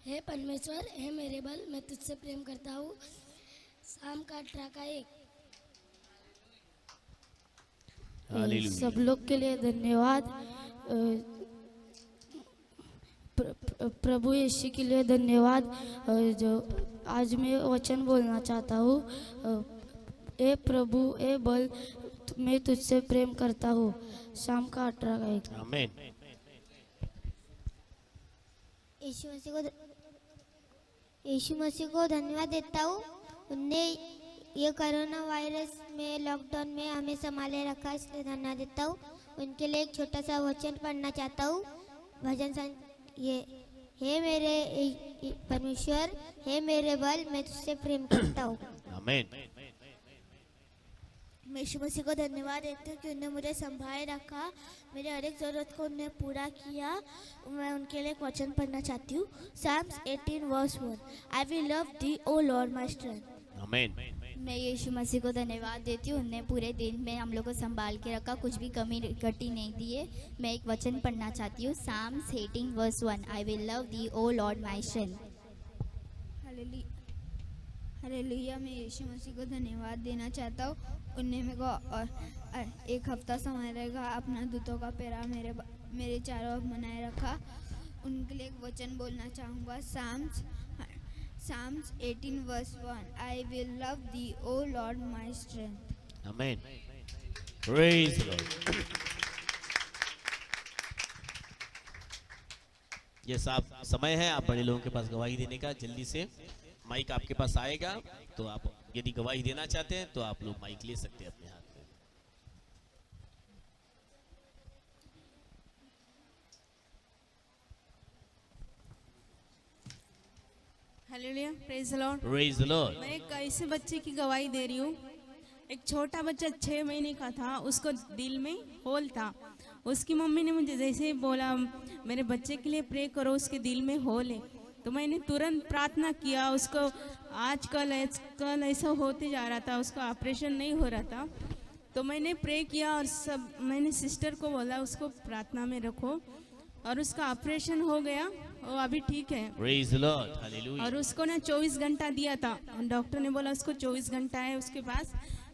हे परमेश्वर, हे मेरे बल, मैं तुझसे प्रेम करता हूँ। शाम का 18:1। हालेलुया। सब लोग के लिए धन्यवाद। प्रभु यीशु के लिए धन्यवाद। जो आज मैं वचन बोलना चाहता हूँ। ए प्रभु, ए बल, मैं तुझसे प्रेम करता हूँ। शाम का 18:1। आमीन। यीशु मसीह को धन्यवाद देता हूँ। उनने ये कोरोना वायरस में, लॉकडाउन में हमें संभाले रखा, इसलिए धन्यवाद देता हूँ। उनके लिए एक छोटा सा वचन पढ़ना चाहता हूँ। भजन ये, हे मेरे परमेश्वर, हे मेरे बल, मैं तुझसे प्रेम करता हूँ। आमीन। मैं यीशु मसीह को धन्यवाद देती हूँ कि उन्होंने मुझे संभाले रखा, मेरे हर एक ज़रूरत को उन्होंने पूरा किया। मैं उनके लिए एक वचन पढ़ना चाहती हूँ। Psalms 18:1। I will love thee, O Lord, my strength। आमीन। मैं यीशु मसीह को धन्यवाद देती हूँ। उनने पूरे दिन में हम लोग को संभाल के रखा, कुछ भी कमी घटी नहीं दिए। मैं एक वचन पढ़ना चाहती हूँ। Psalms 18:1। I will love thee, O Lord, my strength। Hallelujah. मैं यीशु मसीह को धन्यवाद देना चाहता हूँ। उनने मेरे को और एक हफ्ता संभालेगा, अपना दूतों का पैरा मेरे चारों ओर बनाए रखा। उनके लिए एक वचन बोलना चाहूँगा। Psalms 18:1। I will love thee, O Lord, my strength। आमीन। Praise the Lord. ये साफ समय है आप बड़े लोगों के पास गवाही देने का। जल्दी से माइक आपके पास आएगा, तो आप यदि गवाही देना चाहते हैं तो आप लोग माइक ले सकते हैं अपने हाथ में। Hallelujah. Praise the Lord. Praise the Lord. मैं एक ऐसे बच्चे की गवाही दे रही हूँ। एक छोटा बच्चा 6 महीने का था, उसको दिल में होल था। उसकी मम्मी ने मुझे जैसे ही बोला मेरे बच्चे के लिए प्रे करो, उसके दिल में होल है, तो मैंने तुरंत प्रार्थना किया। उसको आजकल ऐसा होते जा रहा था, उसका ऑपरेशन नहीं हो रहा था, तो मैंने प्रे किया और मैंने सिस्टर को बोला उसको प्रार्थना में रखो, और उसका ऑपरेशन हो गया। वो अभी ठीक है। Praise the Lord. हालेलुया। और उसको ना 24 घंटा दिया था, डॉक्टर ने बोला उसको 24 घंटा है उसके पास,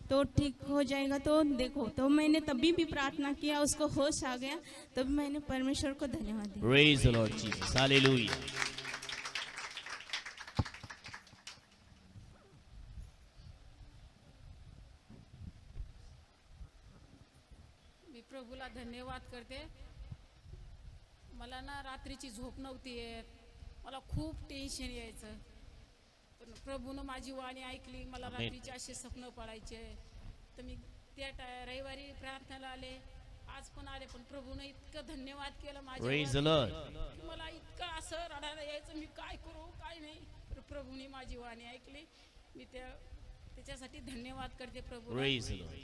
तो ठीक हो जाएगा। तो देखो, तो मैंने तभी भी प्रार्थना किया, उसको होश आ गया, तब मैंने परमेश्वर को धन्यवाद दिया। Praise the Lord Jesus. Hallelujah. मी प्रभूला धन्यवाद करते। मला ना रात्रीची झोप नव्हती येत, मला खूप टेन्शन यायचं, पण प्रभूनं माझी वाणी ऐकली। मला रात्रीचे असे स्वप्न पडायचे, तर मी त्या रविवारी प्रार्थनेला आले, आज पण आले, पण प्रभूनं इतकं धन्यवाद केलं प्रेज द माझ्या, लॉर्ड। की मला इतकं असं रडायला यायचं, मी काय करू काय नाही, तर प्रभूने माझी वाणी ऐकली। मी त्याच्यासाठी धन्यवाद करते प्रभू। Praise the Lord.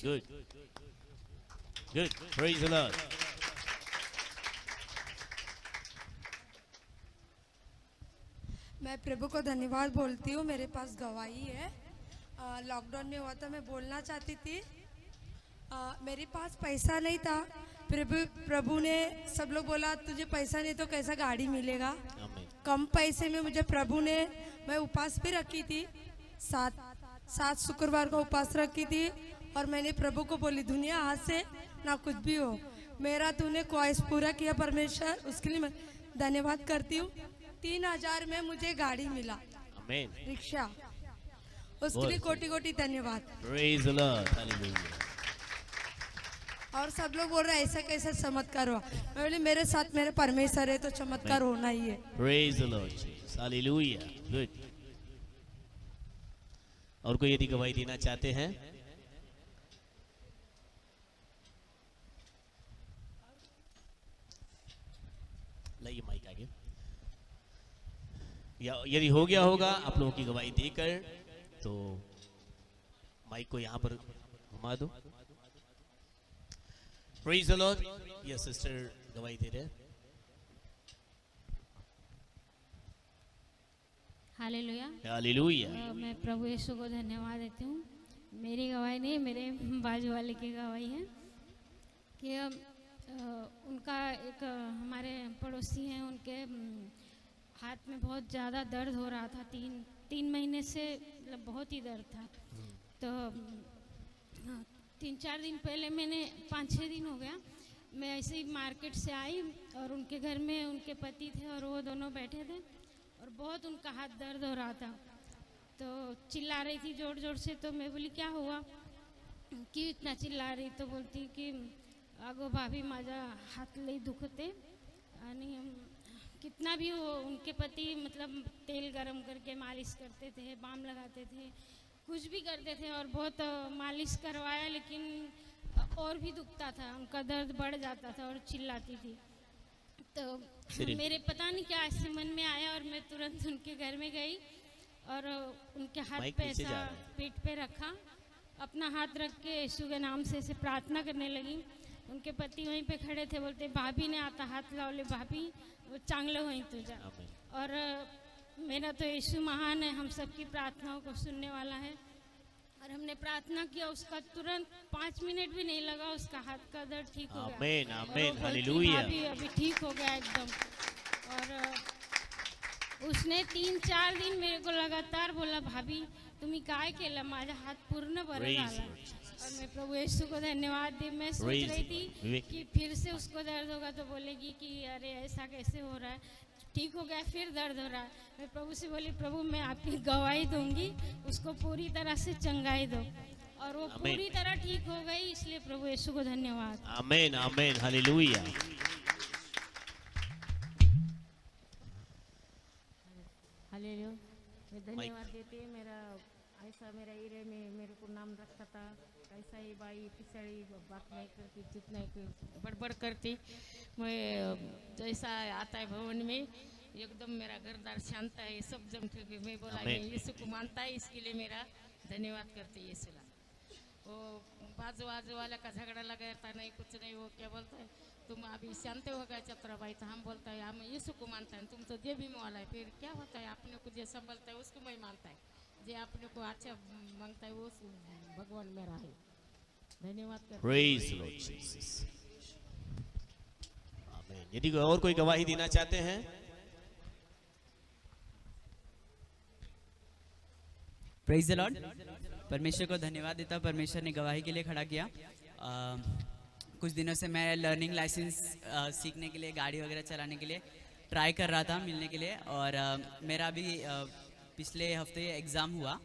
Good good. Praise the Lord. मैं प्रभु को धन्यवाद बोलती हूँ। मेरे पास गवाही है। लॉकडाउन में हुआ था, मैं बोलना चाहती थी। मेरे पास पैसा नहीं था, प्रभु ने, सब लोग बोला तुझे पैसा नहीं तो कैसा गाड़ी मिलेगा। कम पैसे में मुझे प्रभु ने, मैं उपवास भी रखी थी, 7 शुक्रवार को उपवास रखी थी, और मैंने प्रभु को बोली दुनिया हाथ से ना कुछ भी हो, मेरा तूने ख्वाहिश पूरा किया परमेश्वर, उसके लिए मैं धन्यवाद करती हूँ। 3000 में मुझे गाड़ी मिला, आमीन। रिक्शा, उसके लिए कोटि कोटि धन्यवाद। Praise the Lord. हालेलुया। और सब लोग बोल रहे हैं ऐसा कैसा चमत्कार हुआ, मैं बोली मेरे साथ मेरे परमेश्वर है तो चमत्कार होना ही है। Praise the Lord Jesus. Hallelujah. Good. और कोई यदि गवाही देना चाहते हैं? लाइए माइक आगे। या यदि हो गया होगा आप लोगों की गवाही देकर, तो माइक को यहाँ पर घुमा दो। Praise the Lord. ये सिस्टर गवाही दे रहे हैं। हालेलुया। हालेलुया। मैं प्रभु यीशु को धन्यवाद देती हूँ। मेरी गवाही नहीं, मेरे बाजू वाले की गवाही है कि उनका एक हमारे पड़ोसी हैं, उनके हाथ में बहुत ज़्यादा दर्द हो रहा था। तीन महीने से मतलब बहुत ही दर्द था। तो 3-4 दिन पहले मैंने 5-6 दिन हो गया, मैं ऐसे ही मार्केट से आई और उनके घर में उनके पति थे और वो दोनों बैठे थे और बहुत उनका हाथ दर्द हो रहा था। तो चिल्ला रही थी जोर जोर से। तो मैं बोली क्या हुआ, क्यों इतना चिल्ला रही? तो बोलती कि अगो भाभी माझा हात लई दुखते आणि कितना भी वो उनके पति मतलब तेल गरम करके मालिश करते थे, बाम लगाते थे, कुछ भी करते थे और बहुत मालिश करवाया लेकिन और भी दुखता था, उनका दर्द बढ़ जाता था और चिल्लाती थी। तो मेरे पता नहीं क्या ऐसे मन में आया और मैं तुरंत उनके घर में गई और उनके हाथ पे ऐसा पीठ पे रखा, अपना हाथ रख के यीशु के नाम से ऐसे प्रार्थना करने लगी। उनके पति वहीं पे खड़े थे, बोलते भाभी ने आता हाथ लावले, भाभी वो चांगलं होई तुझा। और मेरा तो यीशु महान है, हम सबकी प्रार्थनाओं को सुनने वाला है। और हमने प्रार्थना किया, उसका तुरंत 5 मिनट भी नहीं लगा, उसका हाथ का दर्द ठीक हो गया। आमीन आमीन हालेलुया। अभी ठीक हो गया एकदम। और उसने 3-4 दिन मेरे को लगातार बोला, भाभी तुम्ही काय केलं, माझा हात पूर्ण बरा झाला। और मैं प्रभु यीशु को धन्यवाद दी। मैं सोच रही थी कि फिर से उसको दर्द होगा तो बोलेगी कि अरे ऐसा कैसे हो रहा है, ठीक हो गया फिर दर्द हो रहा है। मैं प्रभु से बोली, प्रभु मैं आपकी गवाही दूंगी, उसको पूरी तरह से चंगाई दो। और वो पूरी तरह ठीक हो गई, इसलिए प्रभु यीशु को धन्यवाद। आमीन आमीन हालेलुया। हालेलुया। मैं धन्यवाद देती है। मेरा ऐसा मेरा एरिया में मेरे को नाम रखता था, ऐसा ही बाई पिछड़ी बात नहीं करती, जितना बड़बड़ करती। मैं जैसा आता है भवन में एकदम मेरा घरदार शांत है, सब जम ठीक है। मैं बोला मैं यीशु को मानता है, इसके लिए मेरा धन्यवाद करते यीशुला। वो बाजू वाला का झगड़ा लगाया था, नहीं कुछ नहीं, वो क्या बोलता है तुम अभी शांत हो गए चतुराबाई, तो हम बोलता है हम यीशु को मानता है, तुम तो देवी वाला है। फिर क्या होता है, अपने को जो संभलता है उसको मैं मानता है, जो अपने को अच्छा मांगता है वो भगवान मेरा है। धन्यवाद। Praise Lord Jesus. आमीन। यदि और कोई गवाही देना चाहते हैं? Praise the Lord. परमेश्वर को धन्यवाद देता हूँ, परमेश्वर ने गवाही के लिए खड़ा किया। कुछ दिनों से मैं लर्निंग लाइसेंस सीखने के लिए, गाड़ी वगैरह चलाने के लिए ट्राई कर रहा था मिलने के लिए। और मेरा भी पिछले हफ्ते एग्ज़ाम हुआ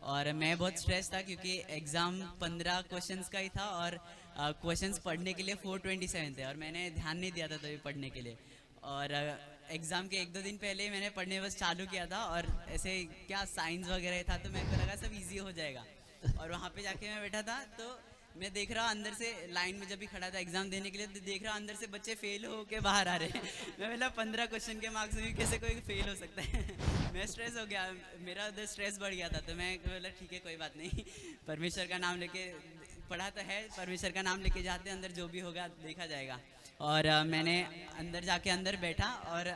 और मैं बहुत स्ट्रेस था क्योंकि एग्ज़ाम 15 क्वेश्चंस का ही था और क्वेश्चंस पढ़ने के लिए 427 थे और मैंने ध्यान नहीं दिया था तभी पढ़ने के लिए। और एग्ज़ाम के 1-2 दिन पहले ही मैंने पढ़ने बस चालू किया था और ऐसे क्या साइंस वगैरह था तो मेरे को लगा सब इजी हो जाएगा। और वहाँ पे जाके मैं बैठा था तो मैं देख रहा अंदर से लाइन में जब भी खड़ा था एग्ज़ाम देने के लिए, तो देख रहा अंदर से बच्चे फेल हो के बाहर आ रहे हैं। मैं बोला 15 क्वेश्चन के मार्क्स में कैसे कोई फेल हो सकता है। मैं स्ट्रेस हो गया, मेरा उधर स्ट्रेस बढ़ गया था। तो मैं बोला ठीक है कोई बात नहीं, परमेश्वर का नाम लेके पढ़ा तो है, परमेश्वर का नाम लेके जाते हैं, अंदर जो भी होगा देखा जाएगा। और मैंने अंदर जाके अंदर बैठा और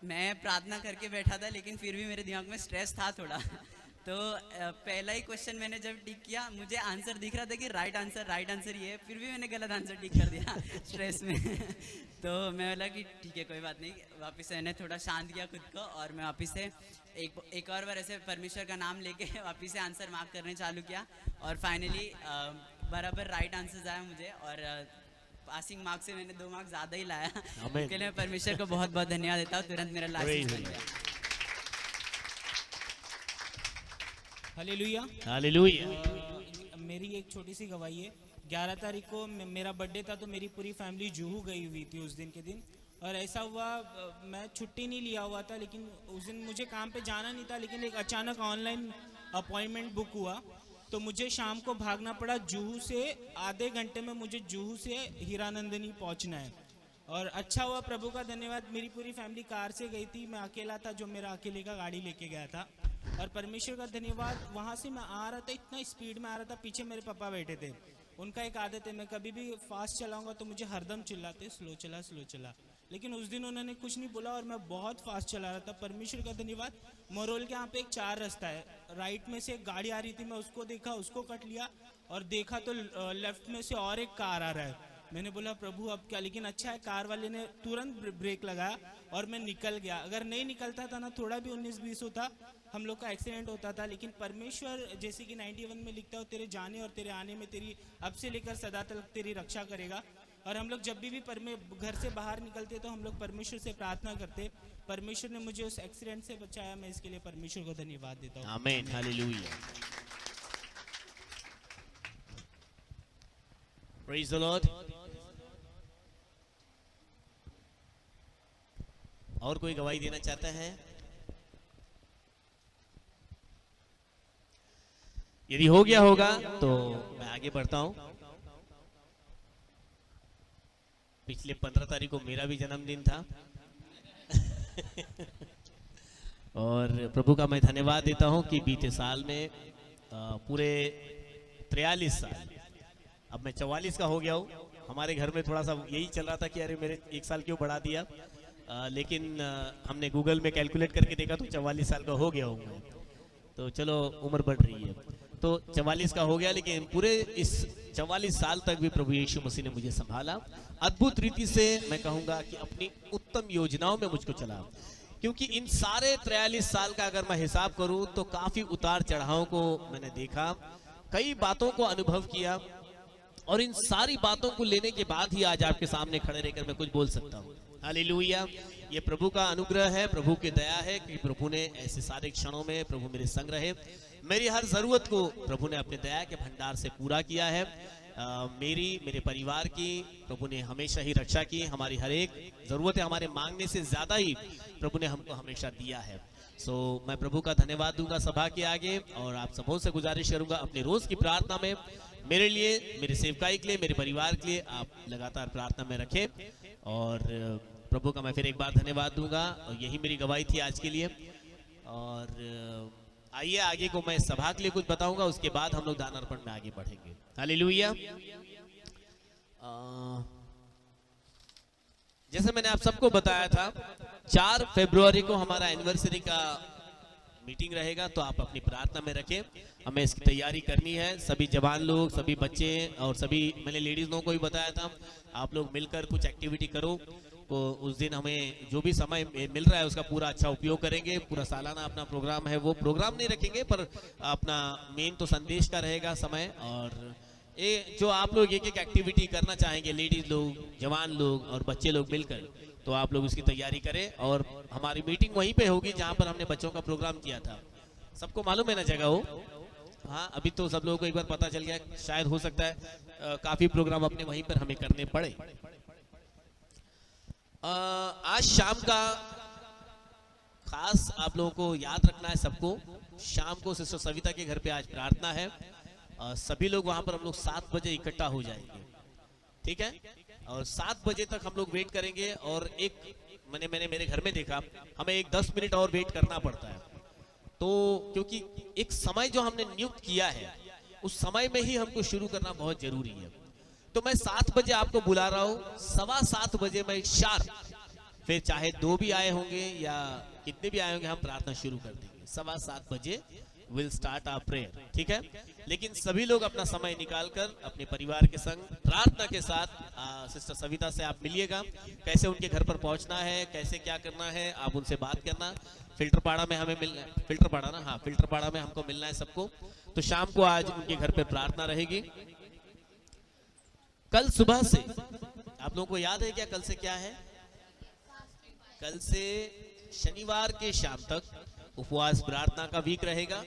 मैं प्रार्थना करके बैठा था, लेकिन फिर भी मेरे दिमाग में स्ट्रेस था थोड़ा। तो पहला ही क्वेश्चन मैंने जब टिक किया, मुझे आंसर दिख रहा था कि राइट आंसर ये है, फिर भी मैंने गलत आंसर टिक कर दिया स्ट्रेस में। तो मैं बोला कि ठीक है कोई बात नहीं, वापस से मैंने थोड़ा शांत किया खुद को और मैं वापस से एक और बार ऐसे परमेश्वर का नाम लेके वापस से आंसर मार्क करने चालू किया और फाइनली बराबर राइट आंसर आया मुझे और पासिंग मार्क्स से मैंने 2 मार्क्स ज़्यादा ही लाया। उसके लिए परमेश्वर को बहुत बहुत धन्यवाद देता हूँ। तुरंत मेरा लाइसेंस बन गया। Hallelujah hallelujah. मेरी एक छोटी सी गवाही है। 11 तारीख को मेरा बर्थडे था तो मेरी पूरी फैमिली जुहू गई हुई थी उस दिन के दिन। और ऐसा हुआ मैं छुट्टी नहीं लिया हुआ था, लेकिन उस दिन मुझे काम पे जाना नहीं था, लेकिन एक अचानक ऑनलाइन अपॉइंटमेंट बुक हुआ तो मुझे शाम को भागना पड़ा जुहू से। आधे घंटे में मुझे जुहू से हीरानंदिनी पहुंचना है। और अच्छा हुआ, प्रभु का धन्यवाद, मेरी पूरी फैमिली कार से गई थी, मैं अकेला था जो मेरा अकेले का गाड़ी लेके गया था। और परमेश्वर का धन्यवाद, वहाँ से मैं आ रहा था, इतना स्पीड में आ रहा था, पीछे मेरे पापा बैठे थे। उनका एक आदत है, मैं कभी भी फास्ट चलाऊंगा तो मुझे हरदम चिल्लाते स्लो चला स्लो चला। लेकिन उस दिन उन्होंने कुछ नहीं बोला और मैं बहुत फास्ट चला रहा था। परमेश्वर का धन्यवाद। मोरोल के यहाँ पे एक 4 रास्ता है, राइट में से एक गाड़ी आ रही थी, मैं उसको देखा, उसको कट लिया और देखा तो लेफ्ट में से और एक कार आ रहा है। मैंने बोला प्रभु अब क्या, लेकिन अच्छा है कार वाले ने तुरंत ब्रेक लगाया और मैं निकल गया। अगर नहीं निकलता था ना, थोड़ा भी 19-20 होता, हम लोग का एक्सीडेंट होता था। लेकिन परमेश्वर जैसे कि 91 में लिखता हो, तेरे जाने और तेरे आने में तेरी अब से लेकर सदा तक तेरी रक्षा करेगा। और हम लोग जब भी घर से बाहर निकलते तो हम लोग परमेश्वर से प्रार्थना करते। परमेश्वर ने मुझे उस एक्सीडेंट से बचाया, मैं इसके लिए परमेश्वर को धन्यवाद देता हूँ। आमीन, हालेलुया, प्रेज द लॉर्ड। और कोई गवाही देना चाहता है? यदि हो गया होगा तो मैं आगे बढ़ता हूं। पिछले 15 तारीख को मेरा भी जन्मदिन था और प्रभु का मैं धन्यवाद देता हूं कि बीते साल में पूरे 43 साल, अब मैं 44 का हो गया हूं। हमारे घर में थोड़ा सा यही चल रहा था कि अरे मेरे 1 साल क्यों बढ़ा दिया, लेकिन हमने गूगल में कैलकुलेट करके देखा तो 44 साल का हो गया हूँ मैं। तो चलो उम्र बढ़ रही है, तो 44 का हो गया। लेकिन पूरे इस 44 साल तक भी प्रभु यीशु मसीह ने मुझे संभाला अद्भुत रीति से। मैं कहूँगा कि अपनी उत्तम योजनाओं में मुझको चला, क्योंकि इन सारे 43 साल का अगर मैं हिसाब करूँ तो काफ़ी उतार चढ़ाव को मैंने देखा, कई बातों को अनुभव किया, और इन सारी बातों को लेने के बाद ही आज आपके सामने खड़े रहकर मैं कुछ बोल सकता हूँ। हालेलुया, ये प्रभु का अनुग्रह है, प्रभु की दया है कि प्रभु ने ऐसे सारे क्षणों में प्रभु मेरे संग रहे। मेरी हर जरूरत को प्रभु ने अपने दया के भंडार से पूरा किया है। मेरे परिवार की प्रभु ने हमेशा ही रक्षा की। हमारी हर एक जरूरतें हमारे मांगने से ज्यादा ही प्रभु ने हमको हमेशा दिया है। मैं प्रभु का धन्यवाद दूंगा सभा के आगे, और आप सबों से गुजारिश करूंगा अपनी रोज की प्रार्थना में मेरे लिए, मेरे सेवकाई के लिए, मेरे परिवार के लिए आप लगातार प्रार्थना में रखें। और प्रभु का मैं फिर एक बार धन्यवाद दूंगा, और यही मेरी गवाही थी आज के लिए। और आइए आगे को मैं सभा के लिए कुछ बताऊंगा, उसके बाद हम लोग दान अर्पण में आगे बढ़ेंगे। हालेलुया। जैसे मैंने आप सबको बताया था 4 फरवरी को हमारा एनिवर्सरी का मीटिंग रहेगा, तो आप अपनी प्रार्थना में रखें। हमें इसकी तैयारी करनी है, सभी जवान लोग, सभी बच्चे और सभी मैंने लेडीज लोगों को भी बताया था, आप लोग मिलकर कुछ एक्टिविटी करो। तो उस दिन हमें जो भी समय मिल रहा है उसका पूरा अच्छा उपयोग करेंगे। पूरा सालाना अपना प्रोग्राम है, वो प्रोग्राम नहीं रखेंगे, पर अपना मेन तो संदेश का रहेगा समय। और ये जो आप लोग एक एक्टिविटी करना चाहेंगे, लेडीज लोग, जवान लोग और बच्चे लोग मिलकर, तो आप लोग उसकी तैयारी करें। और हमारी मीटिंग वहीं पे होगी जहाँ पर हमने बच्चों का प्रोग्राम किया था। सबको मालूम है ना जगह हो? हाँ, अभी तो सब लोगों को एक बार पता चल गया, शायद हो सकता है काफी प्रोग्राम अपने वहीं पर हमें करने पड़े। आज शाम का खास आप लोगों को याद रखना है, सबको शाम को सिस्टर सविता के घर पे आज प्रार्थना है। सभी लोग वहां पर हम लोग 7 बजे इकट्ठा हो जाएंगे, ठीक है? और 7 बजे तक हम लोग वेट करेंगे। और मैंने मेरे घर में देखा, हमें 10 मिनट और वेट करना पड़ता है, तो क्योंकि एक समय जो हमने नियुक्त किया है उस समय में ही हमको शुरू करना बहुत जरूरी है। तो मैं 7 बजे आपको बुला रहा हूँ, 7:15 बजे मैं शार्प, फिर चाहे 2 भी आए होंगे या कितने भी आए होंगे, हम प्रार्थना शुरू कर देंगे। 7:15 बजे विल स्टार्ट आवर प्रेयर, ठीक है? लेकिन सभी लोग अपना समय निकालकर अपने परिवार के संग प्रार्थना के साथ सिस्टर सविता से आप मिलिएगा। कैसे उनके घर पर पहुंचना है, कैसे क्या करना है, आप उनसे बात करना। फिल्टरपाड़ा में हमें मिलना है, फिल्टरपाड़ा ना, हाँ फिल्टरपाड़ा में हमको मिलना है सबको। तो शाम को आज उनके घर पे प्रार्थना रहेगी। कल सुबह से आप लोगों को याद है क्या कल से क्या है? कल से शनिवार के शाम तक उपवास प्रार्थना का वीक रहेगा,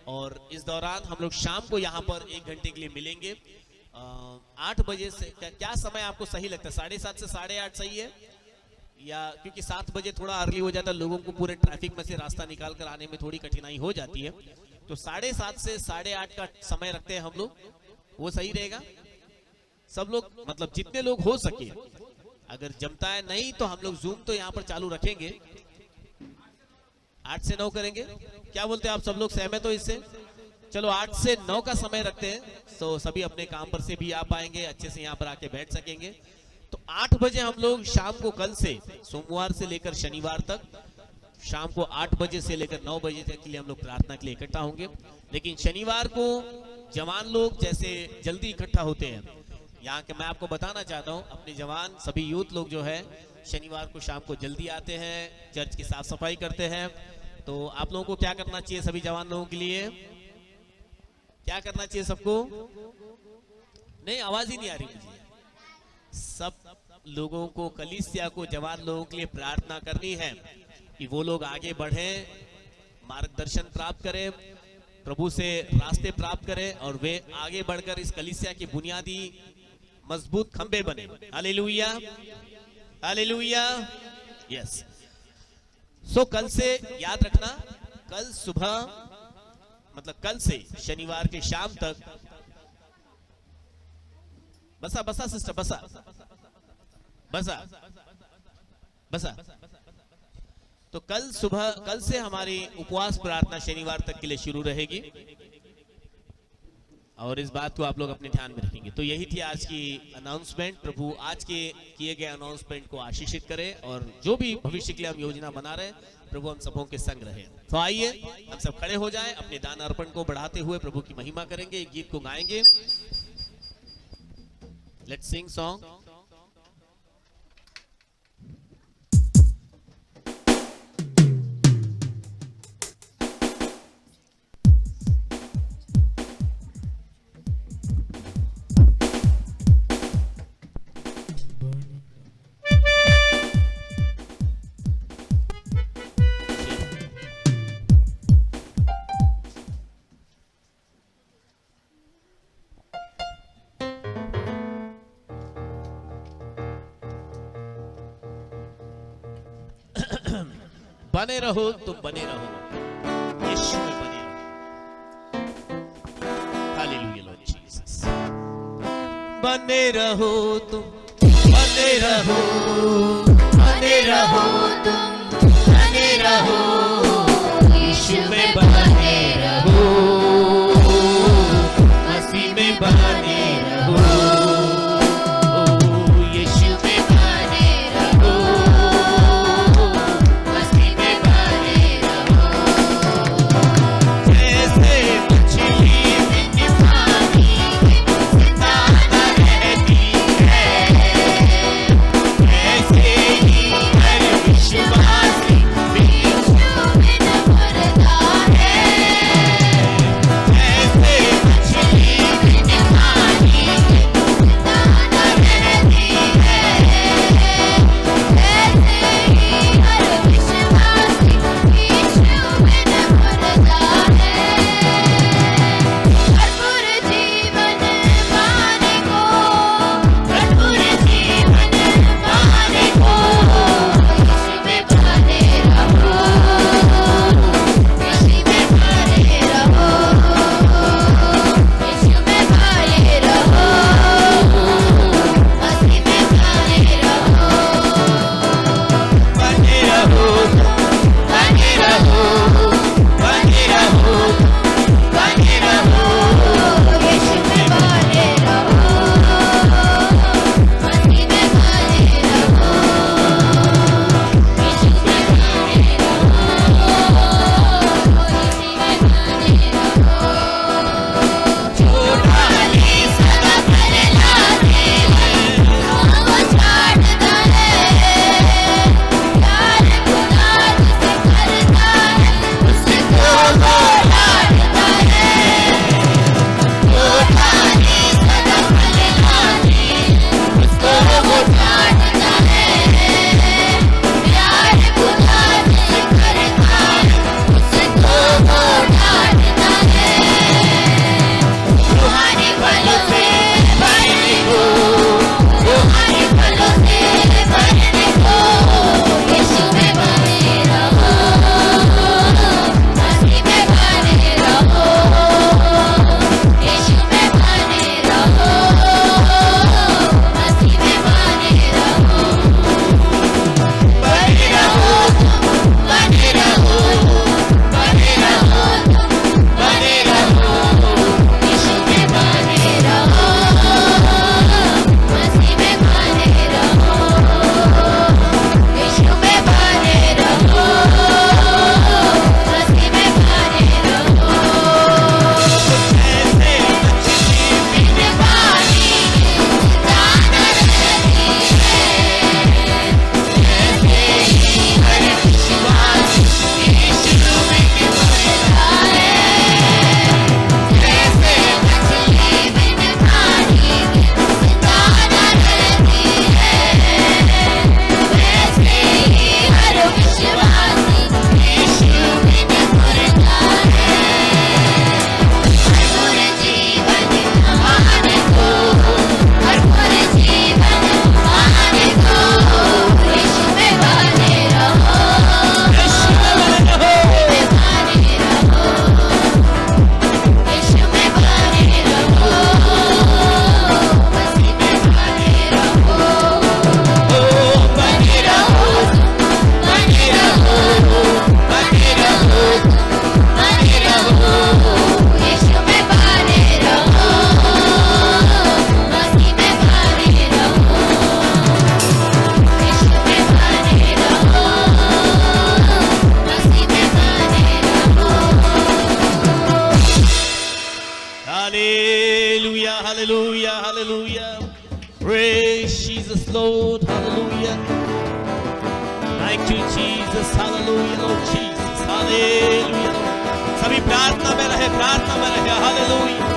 और इस दौरान हम लोग शाम को यहाँ पर 1 घंटे के लिए मिलेंगे। 8 बजे से क्या समय आपको सही लगता है? 7:30 से 8:30 सही है? या क्योंकि 7 बजे थोड़ा अर्ली हो जाता है, लोगों को पूरे ट्रैफिक में से रास्ता निकाल कर आने में थोड़ी कठिनाई हो जाती है, तो 7:30 से 8:30 का समय रखते हैं हम लोग, वो सही रहेगा? सब लोग मतलब जितने लोग हो सके, अगर जमता है नहीं तो हम लोग जूम तो यहाँ पर चालू रखेंगे, 8 से 9 करेंगे। क्या बोलते हैं आप सब लोग, सहमत हो इससे? चलो 8 से 9 का समय रखते हैं, तो सभी अपने काम पर से भी आ पाएंगे, अच्छे से यहाँ पर आके बैठ सकेंगे। तो 8 बजे हम लोग शाम को कल से सोमवार से लेकर शनिवार तक शाम को 8 बजे से लेकर 9 बजे तक के लिए हम लोग प्रार्थना के लिए इकट्ठा होंगे। लेकिन शनिवार को जवान लोग जैसे जल्दी इकट्ठा होते हैं, यहाँ के मैं आपको बताना चाहता हूँ, अपने जवान सभी यूथ लोग जो है शनिवार को शाम को जल्दी आते हैं, चर्च की साफ सफाई करते हैं। तो आप लोगों को क्या करना चाहिए? सभी जवान लोगों के लिए क्या करना चाहिए सबको? नहीं, आवाज ही नहीं आ रही मुझे। सब लोगों को, कलीसिया को, जवान लोगों के लिए प्रार्थना करनी है कि वो लोग आगे बढ़े, मार्गदर्शन प्राप्त करें, प्रभु से रास्ते प्राप्त करें और वे आगे बढ़कर इस कलीसिया की बुनियादी मजबूत खंबे बने। Hallelujah, hallelujah, yes. सो कल से याद रखना, कल सुबह मतलब कल से शनिवार के शाम तक, बसा बसा सिस्टर, बसा बसा बसा। तो कल सुबह, कल से हमारी उपवास प्रार्थना शनिवार तक के लिए शुरू रहेगी और इस बात को आप लोग अपने ध्यान में रखेंगे। तो यही थी आज की अनाउंसमेंट। प्रभु आज के किए गए अनाउंसमेंट को आशीषित करे और जो भी भविष्य के लिए हम योजना बना रहे हैं प्रभु हम सबों के संग रहे। तो आइए हम सब खड़े हो जाएं, अपने दान अर्पण को बढ़ाते हुए प्रभु की महिमा करेंगे, एक गीत को गाएंगे। Let's sing song. बने रहो, तुम बने रहो, यीशु में बने रहो। Hallelujah Lord Jesus. बने रहो तुम, बने रहो, बने रहो तुम, बने रहो, यीशु में बने रहो, मसीह में बने रहो, यीशु में बने रहो, विश्वासी, विश्व में न भरता Hallelujah, hallelujah, hallelujah. Praise Jesus, Lord. Hallelujah. Thank you, Jesus. Hallelujah, Lord Jesus. Hallelujah. सभी प्रार्थना में रहे, प्रार्थना में रहे. Hallelujah.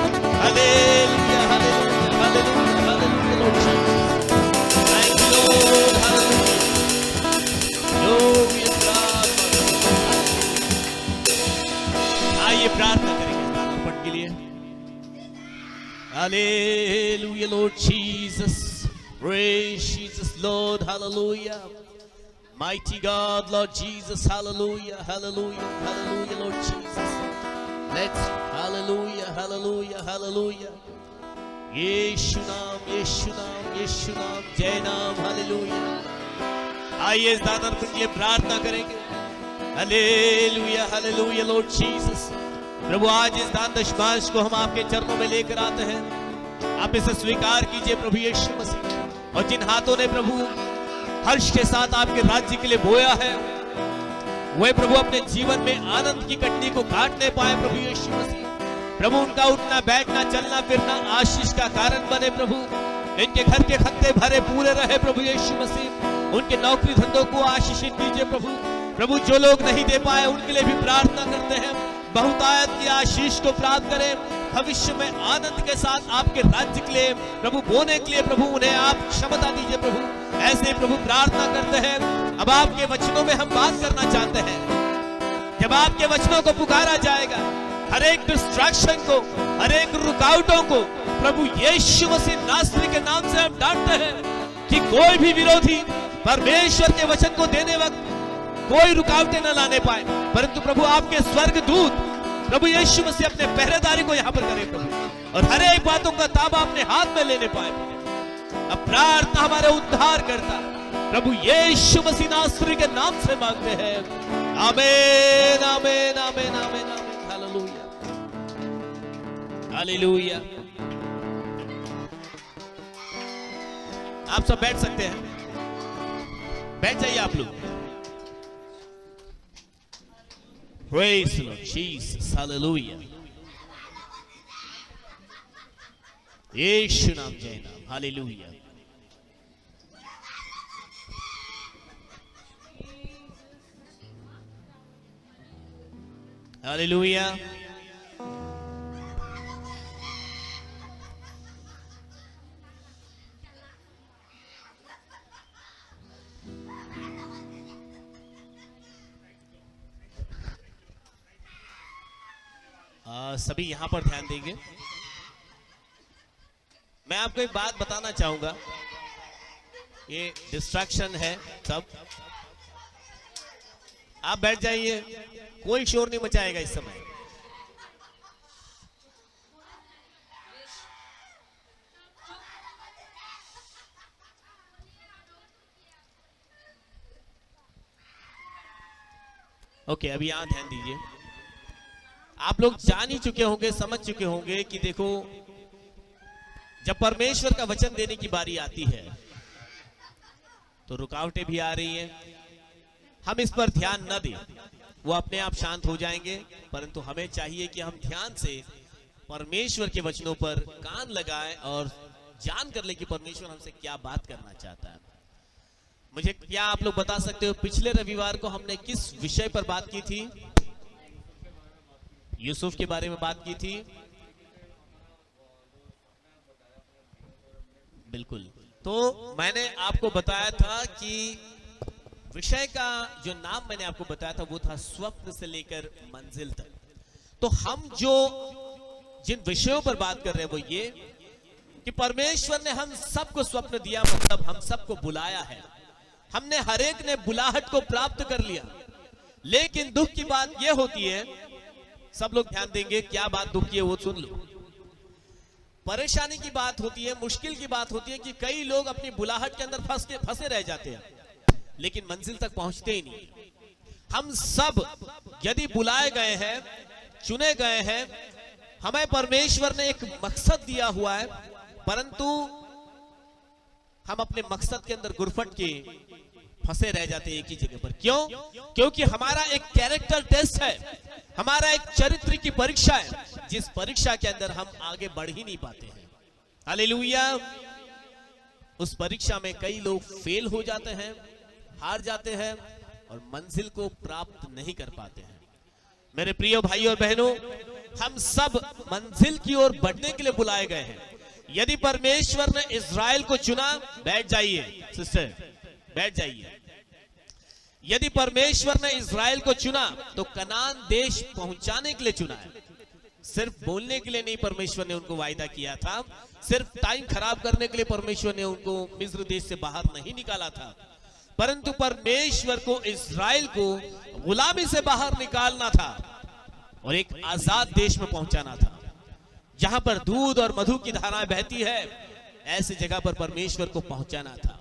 Hallelujah, hallelujah, hallelujah, hallelujah, Lord Jesus. Thank you, Lord. Hallelujah. Glorious God. आइए प्रार्थना करेंगे इस अर्पण के लिए. Hallelujah, Lord Jesus. Praise Jesus, Lord. Hallelujah. Mighty God, Lord Jesus. Hallelujah, hallelujah, hallelujah, Lord Jesus. Let's hallelujah, hallelujah, hallelujah. Yeshu नाम, यीशु नाम, यीशु नाम, जय नाम. Hallelujah. आइए इस दान अर्पण के लिए प्रार्थना करेंगे. Hallelujah, hallelujah, Lord Jesus. प्रभु आज इस दान दशमांश को हम आपके चरणों में लेकर आते हैं. आप इसे स्वीकार कीजिए प्रभु यीशु मसीह. और जिन हाथों ने प्रभु हर्ष के साथ आपके राज्य के लिए बोया है, वे प्रभु अपने जीवन में आनंद की कटनी को काटने पाए प्रभु यीशु मसीह. प्रभु उनका उठना बैठना चलना फिरना आशीष का कारण बने प्रभु. इनके घर के खत्ते भरे पूरे रहे प्रभु यीशु मसीह. उनके नौकरी धंधों को आशीषित कीजिए प्रभु. प्रभु जो लोग नहीं दे पाए उनके लिए भी प्रार्थना करते हैं, बहुतायत की आशीष को प्राप्त करें. भविष्य में आनंद के साथ आपके राज्य के लिए प्रभु बोने के लिए प्रभु उन्हें आप क्षमता दीजिए प्रभु. ऐसे प्रभु प्रार्थना करते हैं. अब आपके वचनों में हम बात करना चाहते हैं. जब आपके वचनों को पुकारा जाएगा, हर एक डिस्ट्रैक्शन को, हर एक रुकावटों को प्रभु यीशु मसीह नासरी के नाम से हम डांटते हैं कि कोई भी विरोधी परमेश्वर के वचन को देने वक्त कोई रुकावटें न लाने पाए. परंतु प्रभु आपके स्वर्ग दूत प्रभु यीशु मसीह अपने पहरेदारी को यहाँ पर करे प्रभु, और हर एक बातों का ताबा अपने हाथ में लेने पाए. अब प्रार्थना हमारे उद्धार करता प्रभु यीशु मसीह नासरी के नाम से मांगते हैं. आमीन, आमीन, आमीन, आमीन, आमीन. Hallelujah, hallelujah. आप सब बैठ सकते हैं. बैठ जाइए आप लोग. Praise the Lord Jesus. Hallelujah. Yeshu नाम, जय नाम. Hallelujah. Hallelujah. सभी यहां पर ध्यान देंगे. मैं आपको एक बात बताना चाहूंगा. ये डिस्ट्रैक्शन है सब. आप बैठ जाइए, कोई शोर नहीं मचाएगा इस समय. ओके, अभी यहां ध्यान दीजिए. आप लोग जान ही चुके होंगे, समझ चुके होंगे कि देखो, जब परमेश्वर का वचन देने की बारी आती है तो रुकावटें भी आ रही हैं. हम इस पर ध्यान न दें, वो अपने आप शांत हो जाएंगे. परंतु हमें चाहिए कि हम ध्यान से परमेश्वर के वचनों पर कान लगाएं और जान कर ले कि परमेश्वर हमसे क्या बात करना चाहता है. मुझे क्या आप लोग बता सकते हो, पिछले रविवार को हमने किस विषय पर बात की थी? यूसुफ के बारे में बात की थी. बिल्कुल. तो मैंने आपको बताया था कि विषय का जो नाम मैंने आपको बताया था वो था स्वप्न से लेकर मंजिल तक. तो हम जो जिन विषयों पर बात कर रहे हैं वो ये कि परमेश्वर ने हम सबको स्वप्न दिया, मतलब हम सबको बुलाया है. हमने हर एक ने बुलाहट को प्राप्त कर लिया. लेकिन दुख की बात यह होती है, सब लोग ध्यान देंगे, क्या बात दुख की है वो सुन लो. परेशानी की बात होती है, मुश्किल की बात होती है कि कई लोग अपनी बुलाहट के अंदर फंसे रह जाते हैं, लेकिन मंजिल तक पहुंचते ही नहीं. हम सब यदि बुलाए गए हैं, चुने गए हैं, हमें परमेश्वर ने एक मकसद दिया हुआ है, परंतु हम अपने मकसद के अंदर गुरफट के फंसे रह जाते हैं एक ही जगह पर। क्यों? क्योंकि हमारा एक कैरेक्टर टेस्ट है, हमारा एक चरित्र की परीक्षा है, जिस परीक्षा के अंदर हम आगे बढ़ ही नहीं पाते हैं। हालेलुया। उस परीक्षा में कई लोग फेल हो जाते हैं, हार जाते हैं और मंजिल को प्राप्त नहीं कर पाते हैं। मेरे प्रिय भाइयों और बहनों, हम सब मंजिल की ओर बढ़ने के लिए बुलाए गए हैं। यदि परमेश्वर ने इज़राइल को चुना, बैठ जाइए सिस्टर, बैठ जाइए। यदि परमेश्वर ने इज़राइल को चुना तो कनान देश पहुंचाने के लिए चुना है। सिर्फ बोलने के लिए नहीं परमेश्वर ने उनको वायदा किया था, सिर्फ टाइम खराब करने के लिए परमेश्वर ने उनको मिस्र देश से बाहर नहीं निकाला था, परंतु परमेश्वर को इज़राइल को गुलामी से बाहर निकालना था और एक आजाद देश में पहुंचाना था, जहां पर दूध और मधु की धाराएं बहती है। ऐसी जगह पर परमेश्वर को पहुंचाना था।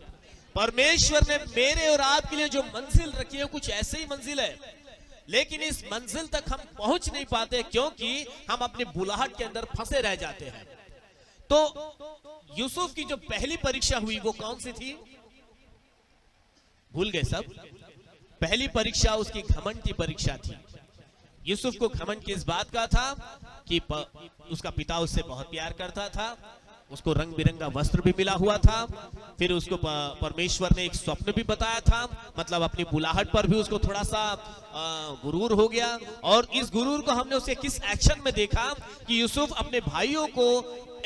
परमेश्वर ने मेरे और आपके लिए जो मंजिल रखी है कुछ ऐसे ही मंजिल है, लेकिन इस मंजिल तक हम पहुंच नहीं पाते क्योंकि हम अपनी बुलाहट के अंदर फंसे रह जाते हैं। तो यूसुफ की जो पहली परीक्षा हुई वो कौन सी थी? भूल गए सब? पहली परीक्षा उसकी घमंड की परीक्षा थी। यूसुफ को घमंड किस बात का था कि उसका पिता उससे बहुत प्यार करता था, उसको रंग बिरंगा वस्त्र भी मिला हुआ था, फिर उसको परमेश्वर ने एक स्वप्न भी बताया था, मतलब अपनी बुलाहट पर भी उसको थोड़ा सा गुरूर हो गया। और इस गुरूर को हमने उसे किस एक्शन में देखा कि यूसुफ अपने भाइयों को